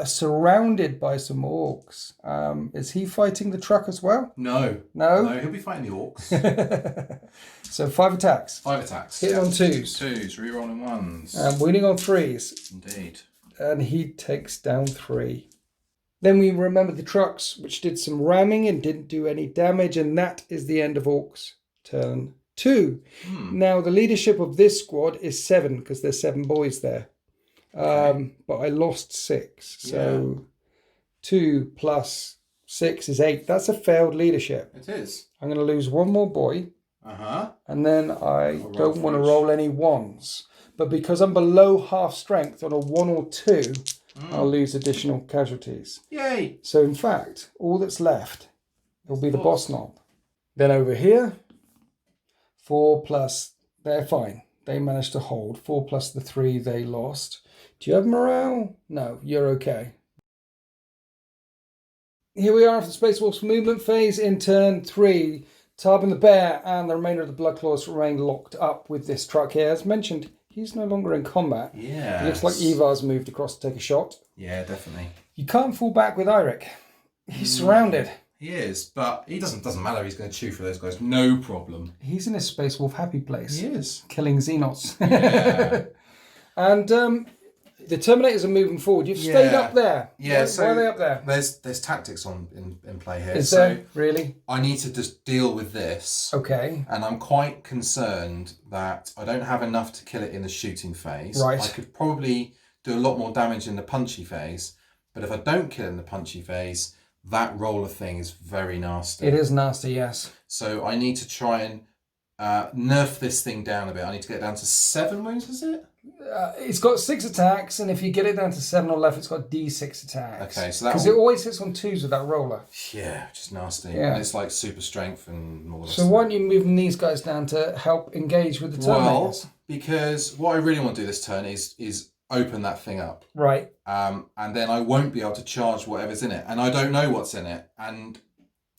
Surrounded by some orcs. Is he fighting the truck as well? No, he'll be fighting the orcs. So 5 attacks. 5 attacks. Hitting on 2s. 2s, re-rolling 1s. And winning on 3s. Indeed. And he takes down 3. Then we remember the trucks, which did some ramming and didn't do any damage. And that is the end of orcs. Turn 2. Now the leadership of this squad is 7 because there's 7 boys there. But I lost 6. So 2 plus 6 is 8. That's a failed leadership. It is. I'm going to lose 1 more boy. And then I don't want to roll any 1s. But because I'm below half strength on a 1 or 2, I'll lose additional casualties. Yay! So in fact, all that's left will be the boss knob. Then over here, 4 plus, they're fine. They managed to hold. 4 plus the 3 they lost. Do you have morale? No, you're okay. Here we are after the Space Wolf's movement phase in turn 3. Tarbin the Bear and the remainder of the Blood Claws remain locked up with this truck here. As mentioned, he's no longer in combat. Yeah. It looks like Evar's moved across to take a shot. Yeah, definitely. You can't fall back with Eirik. He's surrounded. He is, but he doesn't matter. He's going to chew for those guys. No problem. He's in his Space Wolf happy place. He is. Killing Xenos. Yeah. And the Terminators are moving forward. You've stayed up there. Yeah, why are they up there? There's tactics in play here. Is there? Really? I need to just deal with this. Okay. And I'm quite concerned that I don't have enough to kill it in the shooting phase. Right. I could probably do a lot more damage in the punchy phase, but if I don't kill it in the punchy phase, that roller thing is very nasty. It is nasty, yes. So I need to try and nerf this thing down a bit. I need to get it down to 7 wounds, is it? It's got 6 attacks, and if you get it down to 7 or left, it's got D6 attacks. Okay, so that because it always hits on 2s with that roller. Yeah, which is nasty. Yeah. And it's like super strength and all this. So why aren't you moving these guys down to help engage with the Terminators? Well, because what I really want to do this turn is open that thing up. Right. And then I won't be able to charge whatever's in it. And I don't know what's in it. And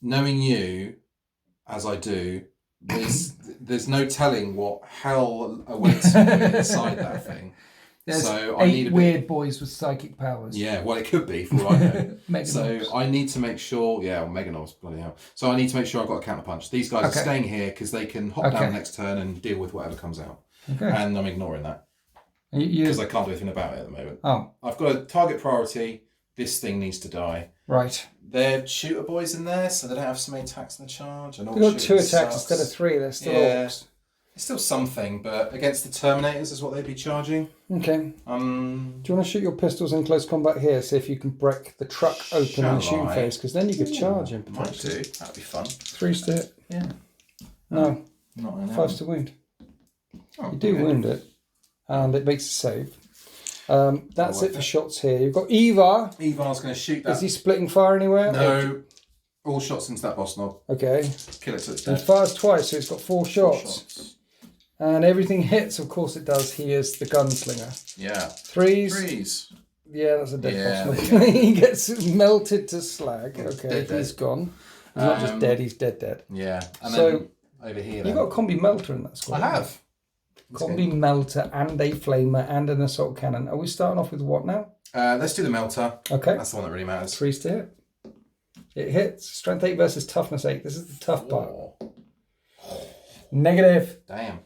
knowing you, as I do, there's no telling what hell awaits me inside that thing. There's so 8 I need weird boys with psychic powers. Yeah, well, it could be, for all I know. Meganovs. So I need to make sure... Yeah, well, Meganovs, bloody hell. So I need to make sure I've got a counterpunch. These guys are staying here because they can hop down the next turn and deal with whatever comes out. Okay. And I'm ignoring that. Because I can't do anything about it at the moment. Oh. I've got a target priority. This thing needs to die. Right. They're shooter boys in there, so they don't have so many attacks in the charge. And they've got 2 attacks instead of 3. They're still orcs. It's still something, but against the Terminators is what they'd be charging. Okay. Do you want to shoot your pistols in close combat here? See if you can break the truck open in the shooting phase, because then you could charge him. Might do. That'd be fun. 3s to hit. Yeah. No. Not an 5s to wound. Oh, you do wound it, and it makes a save. That's it for shots here. You've got Ivar. Ivar's going to shoot that. Is he splitting fire anywhere? No. All shots into that boss knob. Okay. Kill it till it's He dead. fires twice, so it's got 4 shots. And everything hits, of course it does. He is the gunslinger. Yeah. 3s. 3s. Yeah, that's a dead boss. Yeah. He gets melted to slag. Okay, Dead. he's gone. He's not just dead, he's dead. Yeah. And So, then over here You've got a combi melter in that squad. I have. Combi melter and a flamer and an assault cannon. Are we starting off with what now? Let's do the melter. Okay. That's the one that really matters. 3s to hit. It hits. Strength 8 versus toughness 8. This is the tough part. Negative. Damn.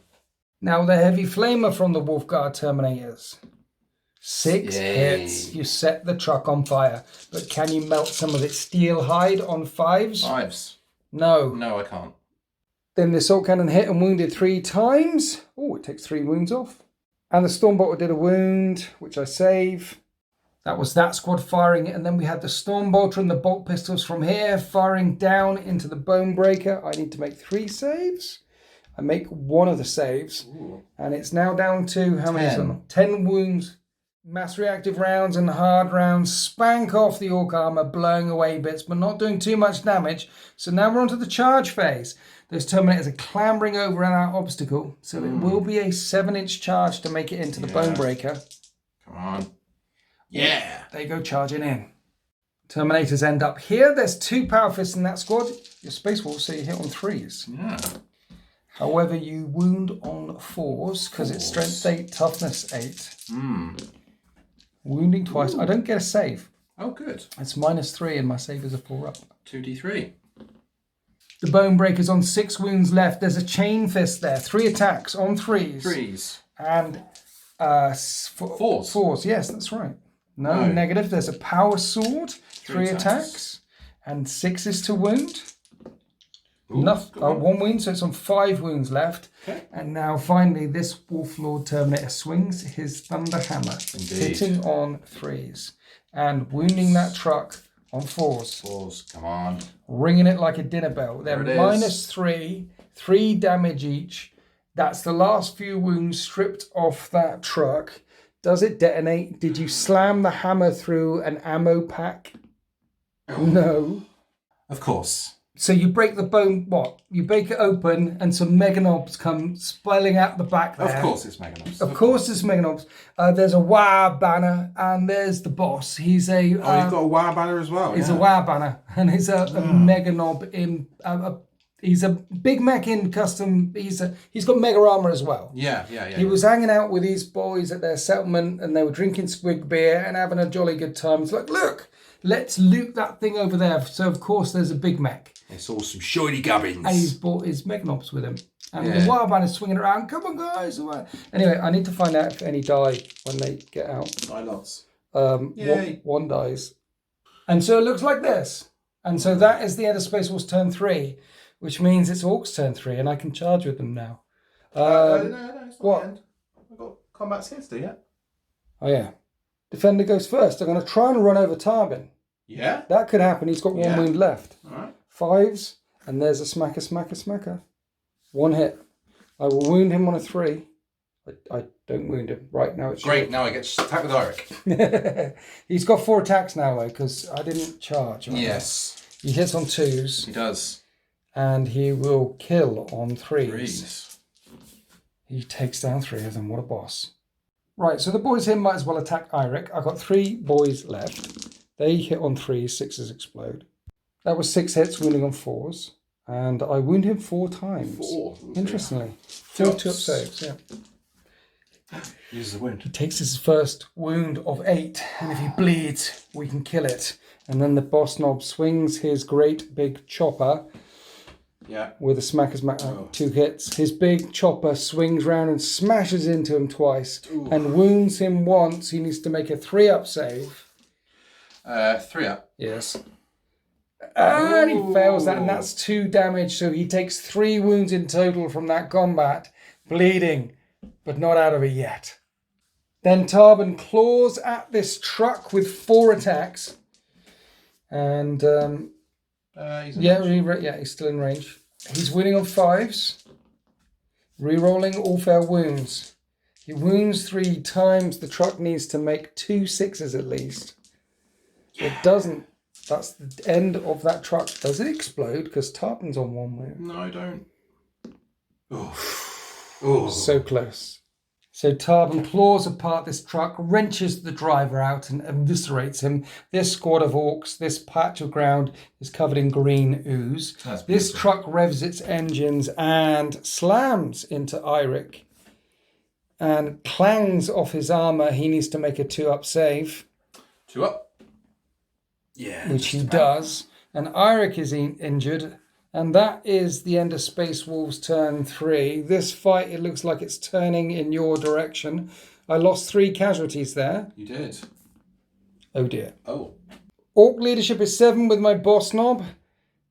Now the heavy flamer from the Wolfguard Terminators. 6 Yay. hits. You set the truck on fire. But can you melt some of its steel hide on 5s? 5s. No. No, I can't. Then the assault cannon hit and wounded 3 times. Oh, it takes 3 wounds off. And the Stormbolter did a wound, which I save. That was that squad firing it. And then we had the Stormbolter and the bolt pistols from here firing down into the Bonebreaker. I need to make 3 saves. I make 1 of the saves. Ooh. And it's now down to, how many is 10. on? 10 wounds. Mass reactive rounds and hard rounds spank off the orc armor, blowing away bits, but not doing too much damage. So now we're on to the charge phase. Those Terminators are clambering over that obstacle, so it will be a 7-inch charge to make it into the Bonebreaker. Come on. Yeah. They go charging in. Terminators end up here. There's 2 power fists in that squad. Your Space Wolves, so you hit on 3s. Yeah. However, you wound on 4s because it's strength 8, toughness 8. Wounding twice. I don't get a save. Oh, good. It's -3 and my save is a 4 up. 2d3. The Bonebreaker's on 6 wounds left. There's a chain fist there. 3 attacks on 3s. 3s. And 4s. 4s, yes, that's right. No, negative. There's a power sword. 3 attacks. And 6s to wound. Ooh, 1 wound, so it's on 5 wounds left. Okay. And now finally this Wolflord Terminator swings his Thunder Hammer, hitting on 3s and wounding that truck on 4s. 4s, come on. Ringing it like a dinner bell. They're There it is. -3, 3 damage each. That's the last few wounds stripped off that truck. Does it detonate? Did you slam the hammer through an ammo pack? No. Of course. So you break the bone, what? You break it open and some meganobs come spilling out the back there. Of course it's meganobs. Of course it's meganobs. There's a WoW banner and there's the boss. He's a... you've got a WoW banner as well. He's a WoW banner and he's a meganob in... he's a big mech in custom. He's got mega armor as well. Yeah. He was hanging out with these boys at their settlement and they were drinking swig beer and having a jolly good time. It's like, look, let's loot that thing over there. So of course there's a big mech. They saw some shiny gubbins. And he's brought his meganobs with him. And the wild banner's swinging around. Come on, guys. Anyway, I need to find out if any die when they get out. Die lots. One dies. And so it looks like this. And so that is the end of Space Wars turn 3, which means it's Orcs turn 3, and I can charge with them now. No, it's not the end. I've got combat skills to do yet. Oh, yeah. Defender goes first. I'm going to try and run over Tarbin. Yeah? That could happen. He's got one wound left. All right. 5s, and there's a smacker. 1 hit. I will wound him on a 3. I don't wound him. Right, now it's great. Now I get attacked with Eirik. He's got 4 attacks now, though, because I didn't charge. Right? Yes. He hits on 2s. He does. And he will kill on 3s. He takes down 3 of them. What a boss. Right, so the boys here might as well attack Eirik. I've got 3 boys left. They hit on 3s, 6s explode. That was 6 hits, wounding on 4s. And I wound him 4 times. 4? Interestingly. 4 2-up saves, yeah. Uses a wound. He takes his first wound of 8. And if he bleeds, we can kill it. And then the boss knob swings his great big chopper. Yeah. With a smacker, 2 hits. His big chopper swings round and smashes into him twice. Ooh. And wounds him once. He needs to make a 3-up save. 3-up? Yes. And he fails that, and that's 2 damage. So he takes 3 wounds in total from that combat. Bleeding, but not out of it yet. Then Tarbin claws at this truck with 4 attacks. And... he's still in range. He's winning on 5s. Rerolling all fair wounds. He wounds 3 times. The truck needs to make 2 6s at least. It doesn't. That's the end of that truck. Does it explode? Because Tarpin's on 1 wound. No, I don't. So close. So Tarbin claws apart this truck, wrenches the driver out and eviscerates him. This squad of orcs, this patch of ground is covered in green ooze. This truck revs its engines and slams into Eirik and clangs off his armor. He needs to make a 2-up save. 2-up. Yeah. Which he does. And Eirik is injured. And that is the end of Space Wolves turn 3. This fight, it looks like it's turning in your direction. I lost 3 casualties there. You did. Oh dear. Oh. Orc leadership is 7 with my boss knob.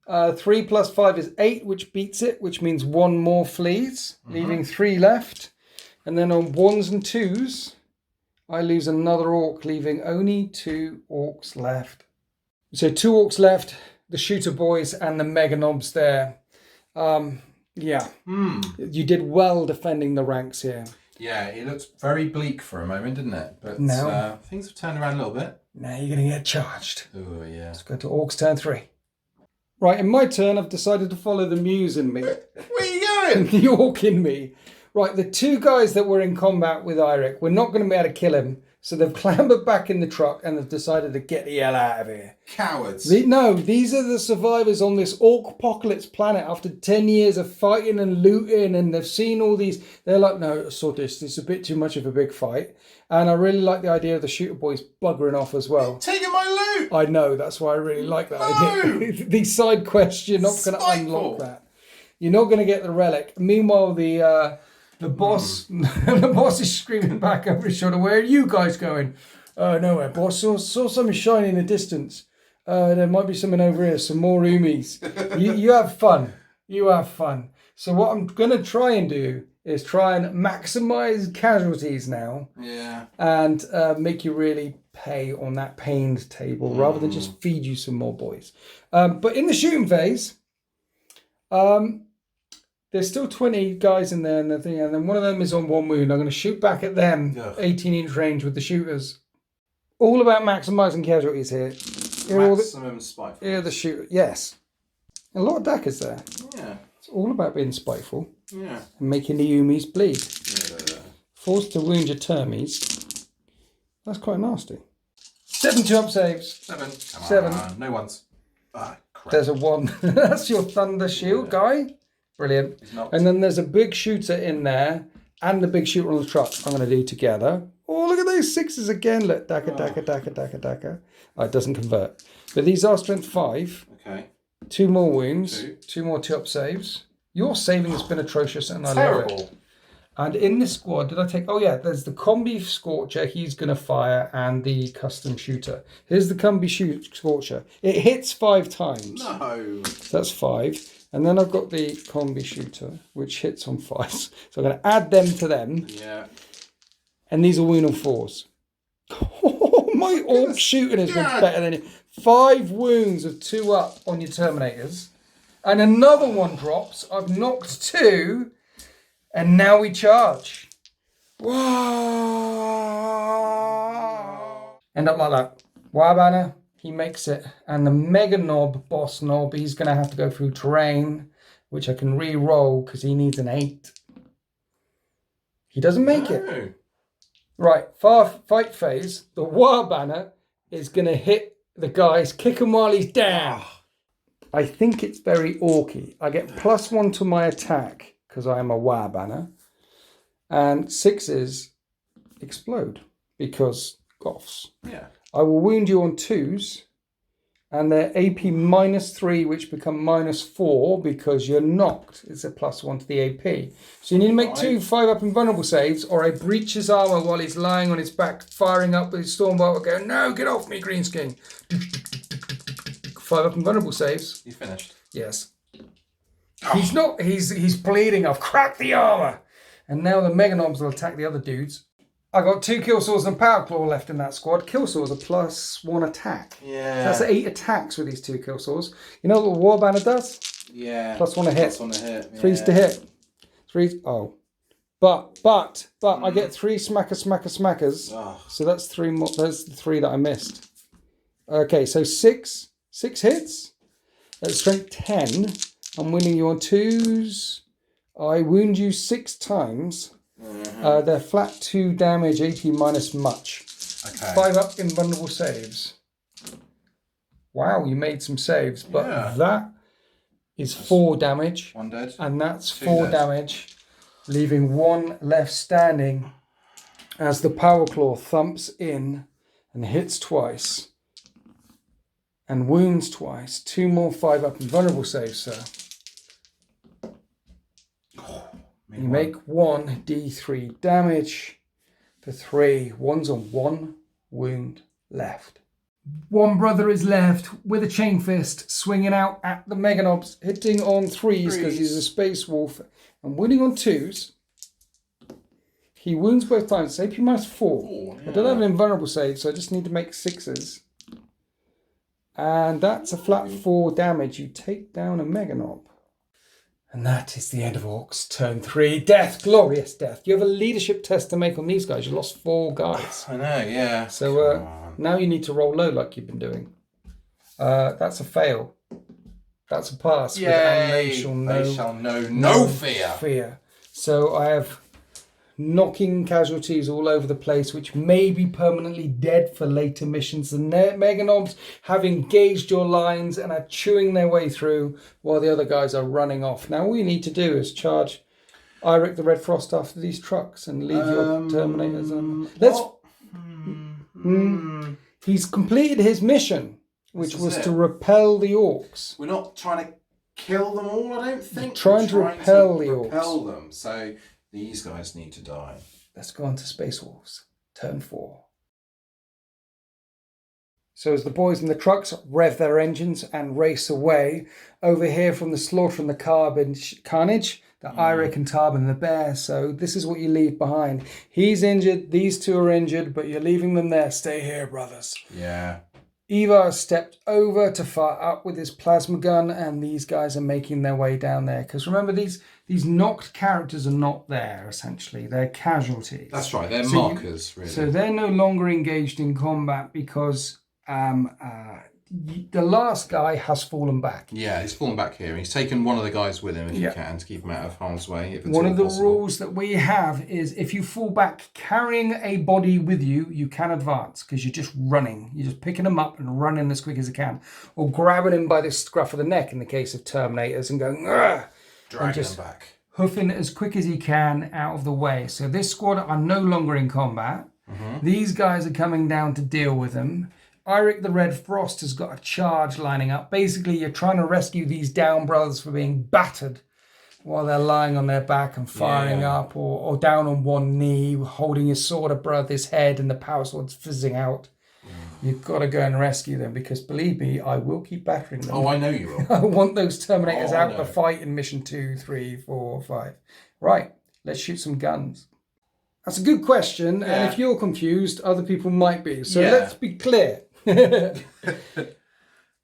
3 plus 5 is 8, which beats it, which means 1 more flees, leaving 3 left. And then on 1s and 2s, I lose another orc, leaving only 2 orcs left. So 2 orcs left. The shooter boys and the meganobs there. You did well defending the ranks here. Yeah, it looked very bleak for a moment, didn't it? But now things have turned around a little bit. Now you're going to get charged. Oh, yeah. Let's go to Orcs turn 3. Right, in my turn, I've decided to follow the muse in me. Where are you going? The orc in me. Right, the 2 guys that were in combat with Eirik, we're not going to be able to kill him. So they've clambered back in the truck and they've decided to get the hell out of here. Cowards. These are the survivors on this orc-apocalypse planet after 10 years of fighting and looting, and they've seen all these. They're like, no, sort this. It's a bit too much of a big fight. And I really like the idea of the shooter boys buggering off as well. Taking my loot! I know, that's why I really like that idea. These side quests, you're not going to unlock that. You're not going to get the relic. Meanwhile, the boss, the boss is screaming back over his shoulder, "Where are you guys going?" Nowhere, boss. Saw something shiny in the distance. There might be something over here, some more roomies. You have fun. You have fun. So what I'm going to try and do is try and maximize casualties now. Yeah. And make you really pay on that pained table rather than just feed you some more boys. But in the shooting phase, there's still 20 guys in there and then one of them is on 1 wound. I'm going to shoot back at them, 18-inch range with the shooters. All about maximising casualties here. Maximum spike. Here the shooter, yes. A lot of daggers there. Yeah. It's all about being spiteful. Yeah. And making the Umis bleed. Yeah. Forced to wound your termies. That's quite nasty. 7 2-up saves. 7. Come 7. on. No ones. Ah, crap. There's a 1. That's your thunder shield, guy. Brilliant. And then there's a big shooter in there and the big shooter on the truck. I'm going to do together. Oh, look at those 6s again. Look, daka. Oh, it doesn't convert. But these are strength 5. Okay. 2 more wounds. 2 more 2-up saves. Your saving has been atrocious and I love it. And in this squad, did I take... Oh, yeah, there's the Combi Scorcher. He's going to fire. And the Custom Shooter. Here's the Combi Scorcher. It hits 5 times. No. So that's 5. And then I've got the Combi Shooter, which hits on 5. So I'm going to add them to them. Yeah. And these are wound on 4s. Oh, my Orc shooting is better than it. 5 wounds of 2 up on your Terminators. And another one drops. I've knocked 2. And now we charge. Wow. End up like that. Wow, Banner. He makes it. And the Mega Knob, Boss Knob, he's going to have to go through terrain, which I can re-roll because he needs an 8. He doesn't make it. Right, fight phase. The War Banner is going to hit the guys, kick him while he's down. I think it's very orky. I get +1 to my attack because I am a War Banner. And 6s explode because Goths. Yeah. I will wound you on 2s. And they're AP -3, which become -4 because you're knocked. It's a +1 to the AP. So you need to make 2 5-up invulnerable saves, or I breach his armor while he's lying on his back, firing up with his Stormbolt, going, no, get off me, Greenskin. 5-up invulnerable saves. You finished? Yes. He's not. He's bleeding. I've cracked the armor. And now the Mega Knobs will attack the other dudes. I got 2 Kill Swords and Power Claw left in that squad. Kill Swords are +1 attack. Yeah. So that's 8 attacks with these 2 Kill Swords. You know what the War Banner does? Yeah. +1 a hit. +1 a hit. Yeah. 3s to hit. 3. Oh. But I get 3 smackers. Oh. So that's 3 more. That's the 3 that I missed. Okay, so 6 hits. At strength 10. I'm winning you on 2s. I wound you 6 times. They're flat 2 damage, AP minus much. Okay. 5-up invulnerable saves. Wow, you made some saves, but that is 4 damage. 1 dead. And that's 2 4 dead. damage, leaving 1 left standing as the Power Claw thumps in and hits twice and wounds twice. 2 more 5-up invulnerable saves, sir. You make 1 D3 damage for 3. 1's on 1 wound left. 1 brother is left with a chain fist, swinging out at the Mega Knobs, hitting on 3s because he's a Space Wolf, and winning on 2s. He wounds both times. AP minus 4. I don't have an invulnerable save, so I just need to make 6s. And that's a flat 4 damage. You take down a Mega Knob. And that is the end of Orcs. Turn 3. Death. Glorious death. You have a leadership test to make on these guys. You lost 4 guys. I know, yeah. So now you need to roll low like you've been doing. That's a fail. That's a pass. Yay. And they shall know no fear. So I have knocking casualties all over the place, which may be permanently dead for later missions. The Mega Knobs have engaged your lines and are chewing their way through while the other guys are running off. Now all you need to do is charge Eirik the Red Frost after these trucks and leave your Terminators on. He's completed his mission, which was to repel the Orcs. We're not trying to kill them all, I don't think. We're trying to repel the Orcs. Repel them, so these guys need to die. Let's go on to Space Wolves. Turn 4. So as the boys in the trucks rev their engines and race away, over here from the slaughter and the carnage, the Eirik and Tarban and the bear. So this is what you leave behind. He's injured, these 2 are injured, but you're leaving them there. Stay here, brothers. Yeah. Ivar stepped over to fire up with his plasma gun, and these guys are making their way down there. Because remember, these knocked characters are not there, essentially. They're casualties. That's right, they're markers, really. So they're no longer engaged in combat because the last guy has fallen back. Yeah, he's fallen back here. He's taken one of the guys with him if you Yeah. can to keep him out of harm's way. If it's One of the possible. rules that we have is if you fall back carrying a body with you, you can advance because you're just running. You're just picking them up and running as quick as you can. Or grabbing him by the scruff of the neck in the case of Terminators and going, "Ugh!" Dragging him back. Hoofing as quick as he can out of the way. So this squad are no longer in combat. These guys are coming down to deal with them. Eirik the Red Frost has got a charge lining up. Basically, you're trying to rescue these down brothers from being battered while they're lying on their back and firing up, or down on one knee, holding his sword above his head and the power sword's fizzing out. You've got to go and rescue them because, believe me, I will keep battering them. Oh, I know you will. I want those Terminators out of the fight in mission 2, 3, 4, 5. Right, let's shoot some guns. That's a good question, and if you're confused, other people might be. So let's be clear.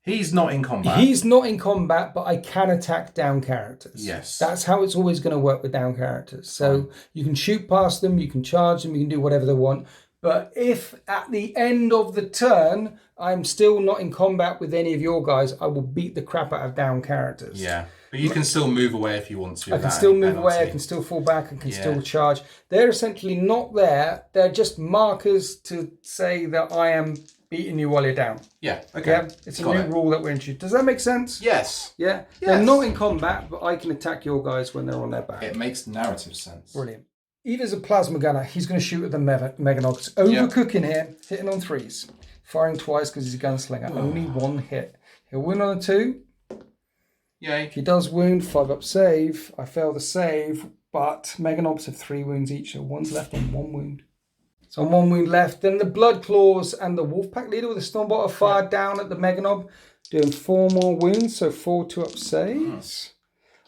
He's not in combat. He's not in combat, but I can attack down characters. Yes. That's how it's always going to work with down characters. So you can shoot past them, you can charge them, you can do whatever they want. But if at the end of the turn, I'm still not in combat with any of your guys, I will beat the crap out of down characters. Yeah. But you can still move away if you want to. I can still move away, I can still fall back, I can still charge. They're essentially not there. They're just markers to say that I am beating you while you're down. Yeah, okay. Yeah, it's a new rule that we're introduced. Does that make sense? Yes. Yeah? Yes. They're not in combat, but I can attack your guys when they're on their back. It makes narrative sense. Brilliant. Eva's a plasma gunner. He's going to shoot at the Meganogs. Overcooking here, hitting on 3s. Firing twice because he's a gunslinger. Only one hit. He'll win on a 2. Yay. If he does wound, 5-up save. I fail the save, but Meganobs have 3 wounds each, so one's left on 1 wound. So 1 wound left. Then the Blood Claws and the Wolfpack leader with the Stormbot are fired down at the Meganob, doing 4 more wounds, so 4 2-up saves.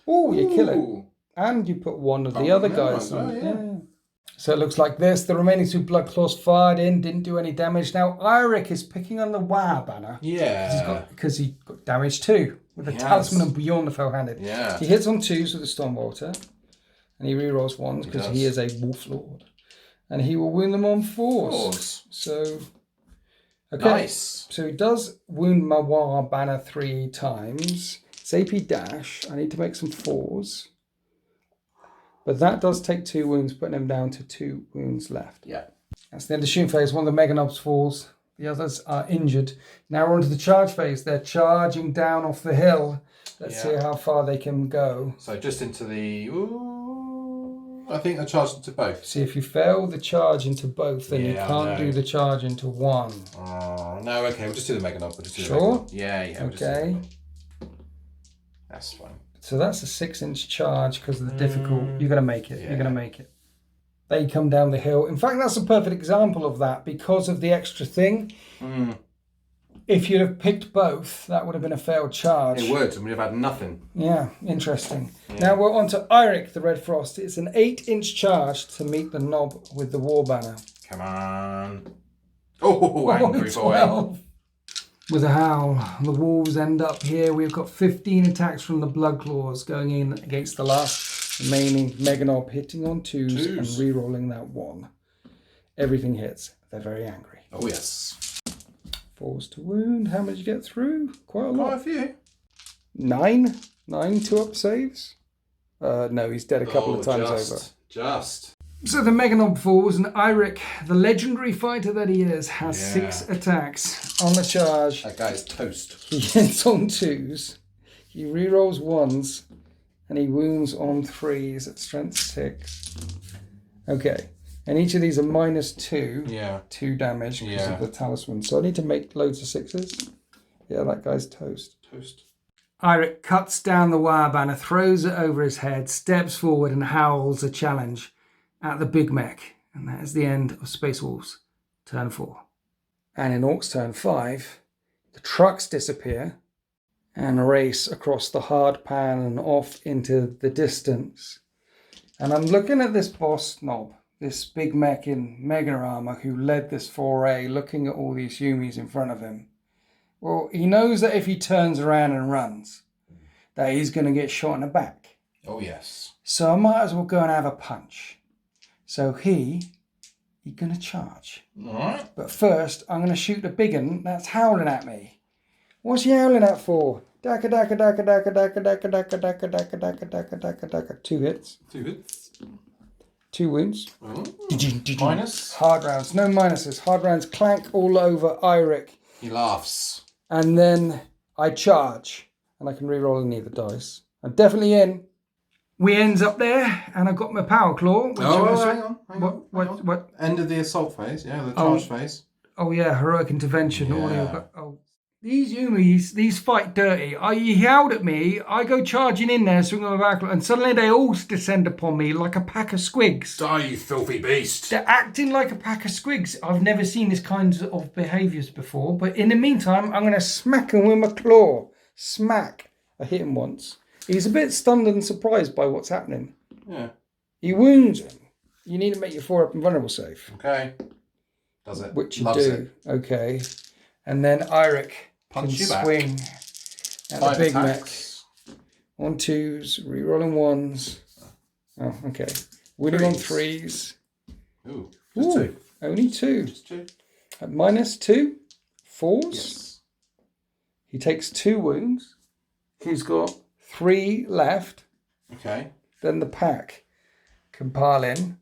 Oh, you kill it. And you put one of the other guys on. So it looks like this. The remaining 2 Blood Claws fired in, didn't do any damage. Now Eirik is picking on the WoW banner. Yeah. Because he got damage too. With the Talisman and Beyond the Fell-Handed. Yeah. He hits on 2s with the Stormbolter. And he rerolls 1s because he is a Wolf Lord. And he will wound them on 4s. So, okay. Nice. So he does wound my WoW banner 3 times. It's AP dash. I need to make some 4s. But that does take 2 wounds, putting him down to 2 wounds left. Yeah. That's the end of shooting phase. One of the Meganobs falls. The others are injured. Now we're on to the charge phase. They're charging down off the hill. Let's see how far they can go. So just into the... I think I charged into both. See, if you fail the charge into both, then you can't do the charge into one. Oh, no, okay. We'll just do the Meganob. We'll just do Sure? Yeah. Okay. That's fine. So that's a 6-inch charge because of the difficult. You're going to make it. You're going to make it. They come down the hill. In fact, that's a perfect example of that because of the extra thing. If you'd have picked both, that would have been a failed charge. It would, and we'd have had nothing. Yeah, interesting. Now we're on to Eirik the Red Frost. It's an 8-inch charge to meet the knob with the war banner. Come on. Oh, angry boy. 12. With a howl, the wolves end up here. We've got 15 attacks from the Blood Claws going in against the last remaining Meganob, hitting on 2s and re-rolling that 1. Everything hits. They're very angry. Oh, yes. 4s to wound. How much you get through? Quite a lot. Quite a few. 9 2-up saves. No, he's dead a couple of times over. Just. So the Meganob falls, and Eirik, the legendary fighter that he is, has 6 attacks on the charge. That guy's toast. He hits on 2s. He rerolls 1s, and he wounds on 3s at strength 6. Okay. And each of these are -2. Yeah. 2 damage because of the talisman. So I need to make loads of 6s. Yeah, that guy's toast. Eirik cuts down the wire banner, throws it over his head, steps forward and howls a challenge at the big mech. And that is the end of Space Wolves turn 4. And in Orcs turn 5, the trucks disappear and race across the hard pan and off into the distance. And I'm looking at this boss knob, this big mech in mega armor who led this foray, looking at all these Yumis in front of him. Well, he knows that if he turns around and runs, that he's going to get shot in the back. Oh, yes. So I might as well go and have a punch. So he's going to charge. All right. But first, I'm going to shoot the big one that's howling at me. What's he howling at for? Daka daka daka daka daka daka daka daka daka daka daka daka daka. 2 hits. 2 hits. 2 wounds. Minus. Hard rounds. No minuses. Hard rounds clank all over Eirik. He laughs. And then I charge. And I can reroll any of the dice. I'm definitely in. We ends up there, and I've got my power claw. Which hang on. What? End of the assault phase, yeah, the charge phase. Oh yeah, heroic intervention. Yeah. These Umis, these fight dirty. He howled at me. I go charging in there, swinging my back, and suddenly they all descend upon me like a pack of squigs. Die, you filthy beast! They're acting like a pack of squigs. I've never seen this kind of behaviours before. But in the meantime, I'm going to smack him with my claw. Smack. I hit him once. He's a bit stunned and surprised by what's happening. Yeah. He wounds him. You need to make your 4-up and vulnerable save. Okay. Does it? Which you Loves do. it. Okay. And then Eirik Punch can you back. swing at 5 the big attacks. mech. 1-2s, rerolling 1s. Oh, okay. Winning on 3s. Ooh, just 2. Only 2. Just 2. At -2, 4s. Yes. He takes 2 wounds. He's got 3 left. Okay. Then the pack can pile in.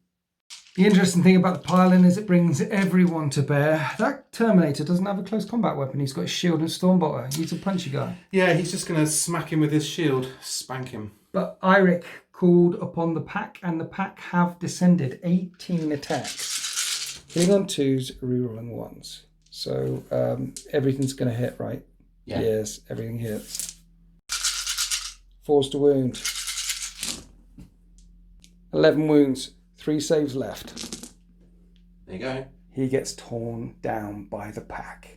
The interesting thing about the pile-in is it brings everyone to bear. That Terminator doesn't have a close combat weapon. He's got a shield and Stormbolter. He's a punchy guy. Yeah, he's just going to smack him with his shield. Spank him. But Eirik called upon the pack, and the pack have descended 18 attacks. Hitting on 2s, rerolling 1s. So everything's going to hit, right? Yeah. Yes, everything hits. 4s to wound. 11 wounds. 3 saves left. There you go. He gets torn down by the pack.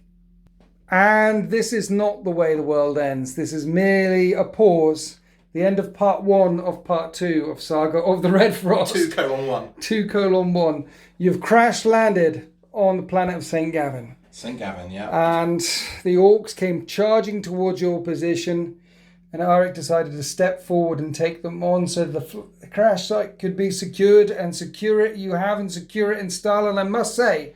And this is not the way the world ends. This is merely a pause. The end of part 1 of part 2 of Saga of the Red Frost. 2:1. 2:1. You've crash landed on the planet of St. Gavin. St. Gavin, yeah. And the orcs came charging towards your position. And Eirik decided to step forward and take them on so the crash site could be secured, and secure it you have, and secure it in style. And I must say,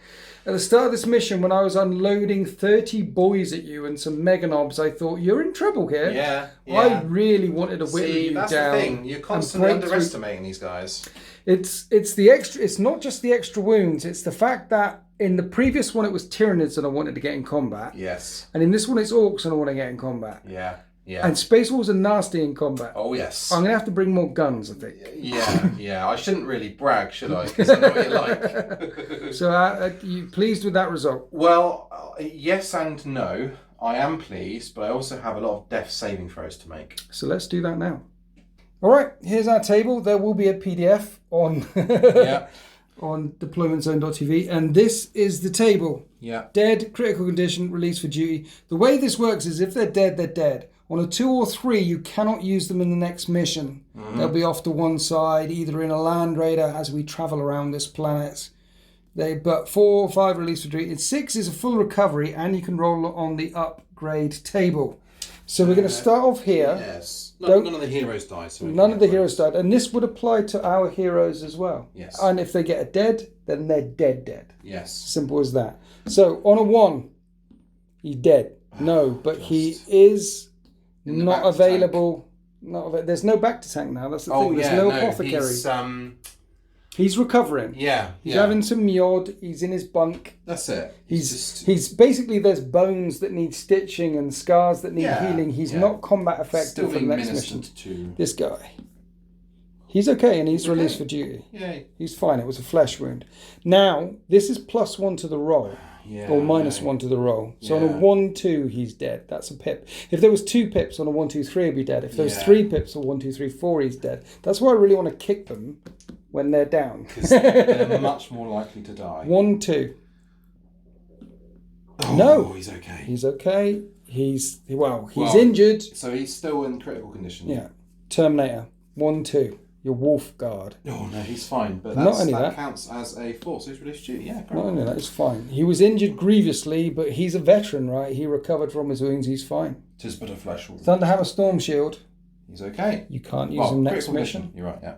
at the start of this mission, when I was unloading 30 boys at you and some mega knobs, I thought, you're in trouble here. Yeah. I really wanted to whittle you that's down. the thing. You're constantly underestimating these guys. It's the extra. It's not just the extra wounds. It's the fact that in the previous one it was Tyranids and I wanted to get in combat. Yes. And in this one it's orcs and I want to get in combat. Yeah. Yeah. And Space Wolves are nasty in combat. Oh, yes. I'm going to have to bring more guns, I think. Yeah. I shouldn't really brag, should I? Because I know what you like. So are you pleased with that result? Well, yes and no. I am pleased, but I also have a lot of death saving throws to make. So let's do that now. All right, here's our table. There will be a PDF on on deploymentzone.tv, and this is the table. Yeah. Dead, critical condition, released for duty. The way this works is if they're dead, they're dead. On a 2 or 3, you cannot use them in the next mission. They'll be off to one side, either in a Land Raider as we travel around this planet. But 4 or 5 released for duty. 6 is a full recovery, and you can roll on the upgrade table. So we're going to start off here. Yes. None of the heroes die. So none of the heroes died. And this would apply to our heroes as well. Yes. And if they get a dead, then they're dead. Yes. Simple as that. So on a 1, he's dead. No, but he is not available. There's no back to tank now. That's the thing. There's no apothecary. He's recovering. Yeah. He's having some yod. He's in his bunk. That's it. He's basically, there's bones that need stitching and scars that need healing. He's not combat effective for the next mission. This guy. He's okay, and he's released for duty. Yay. He's fine. It was a flesh wound. Now, this is +1 to the roll. Or -1 to the roll. So on a 1-2, he's dead. That's a pip. If there was 2 pips on a 1-2-3, he'd be dead. If there was 3 pips on 1-2-3-4, he's dead. That's why I really want to kick them when they're down. Because they're much more likely to die. 1-2. Oh, no. He's okay. He's okay. He's injured. So he's still in critical condition. Yeah. Terminator. 1-2. Your wolf guard. Oh no, he's fine. But that counts as a 4, so he's released duty. Yeah, great. Not only that, it's fine. He was injured grievously, but he's a veteran, right? He recovered from his wounds. He's fine. 'Tis but a flesh wound. Thunderhammer Storm Shield. He's okay. You can't use him next mission. You're right. Yeah.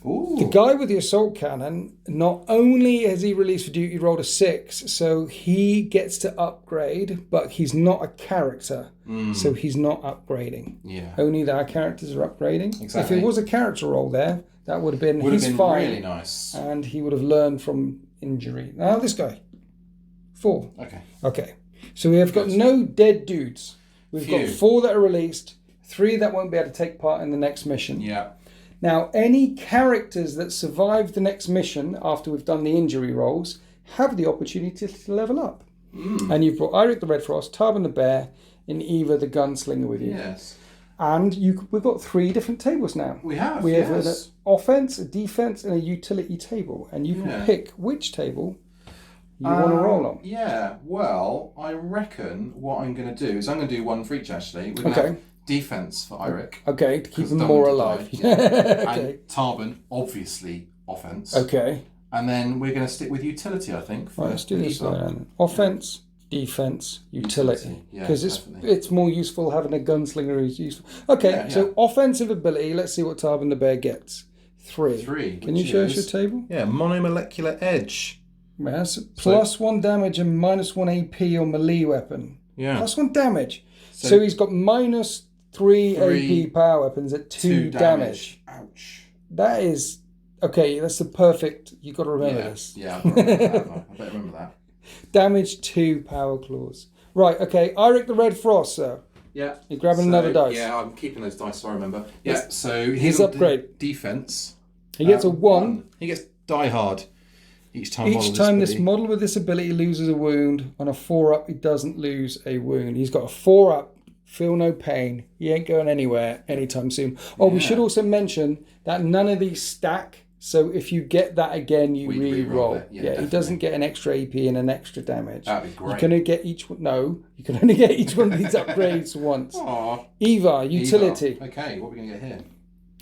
Ooh. The guy with the assault cannon, not only has he released for duty rolled a 6, so he gets to upgrade, but he's not a character, so he's not upgrading. Yeah. Only our characters are upgrading. Exactly. If it was a character roll there, that would have been fine, really nice. and he would have learned from injury. Now this guy, 4. Okay. So we have got no dead dudes. We've got 4 that are released, 3 that won't be able to take part in the next mission. Yeah. Now, any characters that survive the next mission after we've done the injury rolls have the opportunity to level up. And you've brought Eirik the Red Frost, Tarban the Bear, and Eva the Gunslinger with you. Yes. And we've got 3 different tables now. We have, We have an offense, a defense, and a utility table. And you can pick which table you want to roll on. Yeah, well, I reckon what I'm going to do is I'm going to do one for each, actually. We're going to have defense for Eirik. Okay, to keep them more alive. And Tarban, obviously, offense. Okay. And then we're going to stick with utility, I think. For Let's do this then. Offense, defense, utility. Because it's more useful having a gunslinger who's useful. Okay, so offensive ability, let's see what Tarban the Bear gets. 3. Can you show us your table? Yeah, monomolecular edge. Yes, plus 1 damage and minus 1 AP on melee weapon. Yeah. Plus 1 damage. So he's got minus 3 AP power weapons at 2 damage. Ouch. That is... Okay, that's the perfect... You've got to remember this. Yeah, I better remember that. Damage 2 power claws. Right, okay. Eirik the Red Frost, sir. Yeah. You're grabbing another dice. Yeah, I'm keeping those dice, so I remember. Yeah, so his upgrade. Defense. He gets a 1. He gets die hard. Each time this model with this ability loses a wound. On a 4-up, he doesn't lose a wound. He's got a 4-up, feel no pain. He ain't going anywhere anytime soon. Oh, we should also mention that none of these stack. So if you get that again, you re-roll. Yeah, he doesn't get an extra AP and an extra damage. That'd be great. You can only get each one. No, you can only get each one of these upgrades once. Aww. Eva, utility. Okay, what are we going to get here?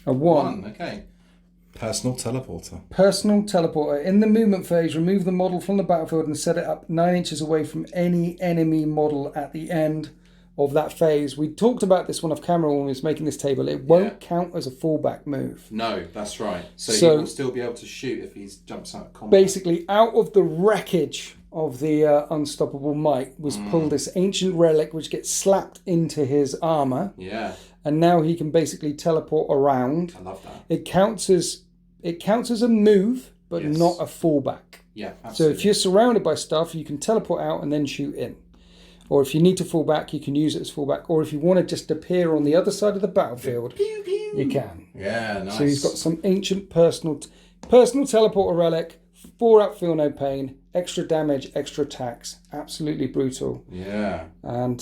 A 1. Okay. Personal teleporter. Personal teleporter. In the movement phase, remove the model from the battlefield and set it up 9 inches away from any enemy model at the end of that phase. We talked about this one off camera when we was making this table. It won't count as a fallback move. No, that's right. So he will still be able to shoot if he jumps out of combat. Basically, out of the wreckage of the Unstoppable Might was pulled this ancient relic which gets slapped into his armor. Yeah. And now he can basically teleport around. I love that. It counts as a move, but not a fallback. Yeah, absolutely. So if you're surrounded by stuff, you can teleport out and then shoot in. Or if you need to fall back, you can use it as fallback. Or if you want to just appear on the other side of the battlefield, pew, pew. You can. Yeah, nice. So he's got some ancient personal teleporter relic, 4-up, feel no pain, extra damage, extra attacks. Absolutely brutal. Yeah. And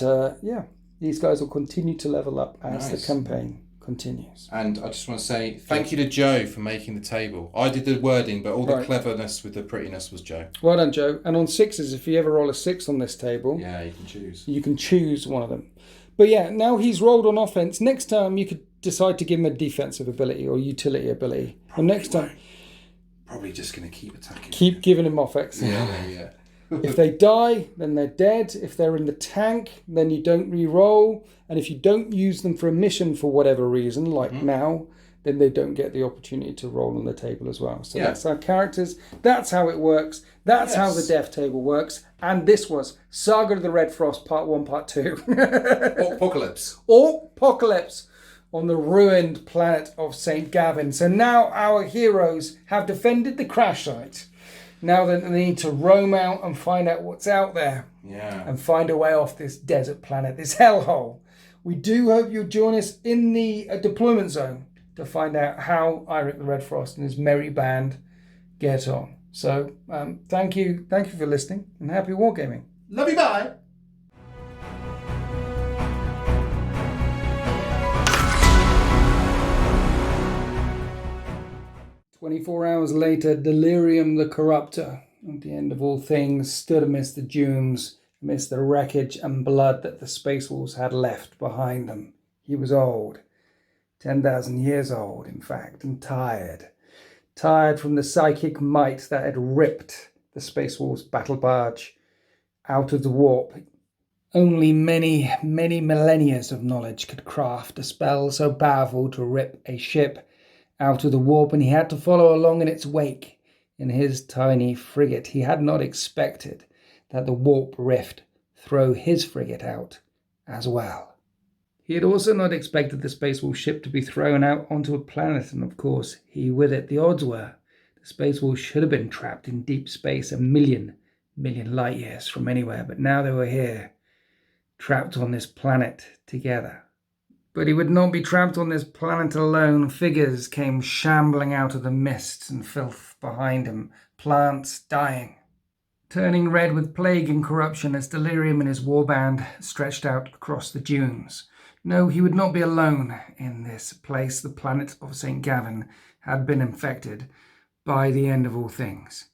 these guys will continue to level up as the campaign continues. And I just want to say thank you to Joe for making the table. I did the wording, but all the cleverness with the prettiness was Joe. Well done, Joe. And on 6s, if you ever roll a 6 on this table, you can choose. You can choose one of them. But yeah, now he's rolled on offense. Next time you could decide to give him a defensive ability or utility ability. And next time, probably just going to keep attacking. Keep giving him offense. Yeah. If they die, then they're dead. If they're in the tank, then you don't re-roll. And if you don't use them for a mission for whatever reason, like now, then they don't get the opportunity to roll on the table as well. So that's our characters. That's how it works. That's how the death table works. And this was Saga of the Red Frost, Part 1, Part 2. Apocalypse. Apocalypse on the ruined planet of St. Gavin. So now our heroes have defended the crash site. Now they need to roam out and find out what's out there. Yeah. And find a way off this desert planet, this hellhole. We do hope you'll join us in the deployment zone to find out how Eirik the Red Frost and his merry band get on. So thank you for listening and happy wargaming. Love you, bye. "24 hours later, Delirium the Corruptor, at the end of all things, stood amidst the dunes, amidst the wreckage and blood that the Space Wolves had left behind them. He was old, 10,000 years old, in fact, and tired. Tired from the psychic might that had ripped the Space Wolves' battle barge out of the warp. Only many, many millennia of knowledge could craft a spell so powerful to rip a ship out of the warp, and he had to follow along in its wake in his tiny frigate. He had not expected that the warp rift throw his frigate out as well. He had also not expected the space wolf ship to be thrown out onto a planet, and of course, he with it. The odds were the space wolf should have been trapped in deep space a million light years from anywhere, but now they were here, trapped on this planet together. But he would not be trapped on this planet alone. Figures came shambling out of the mists and filth behind him, plants dying, turning red with plague and corruption as delirium and his warband stretched out across the dunes. No, he would not be alone in this place. The planet of St. Gavin had been infected by the end of all things.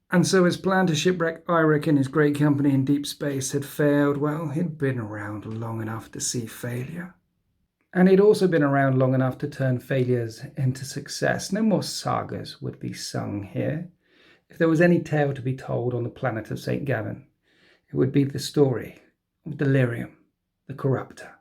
And so his plan to shipwreck Eirik and his great company in deep space had failed. Well, he'd been around long enough to see failure. And he'd also been around long enough to turn failures into success. No more sagas would be sung here. If there was any tale to be told on the planet of St. Gavin, it would be the story of Delirium, the Corruptor.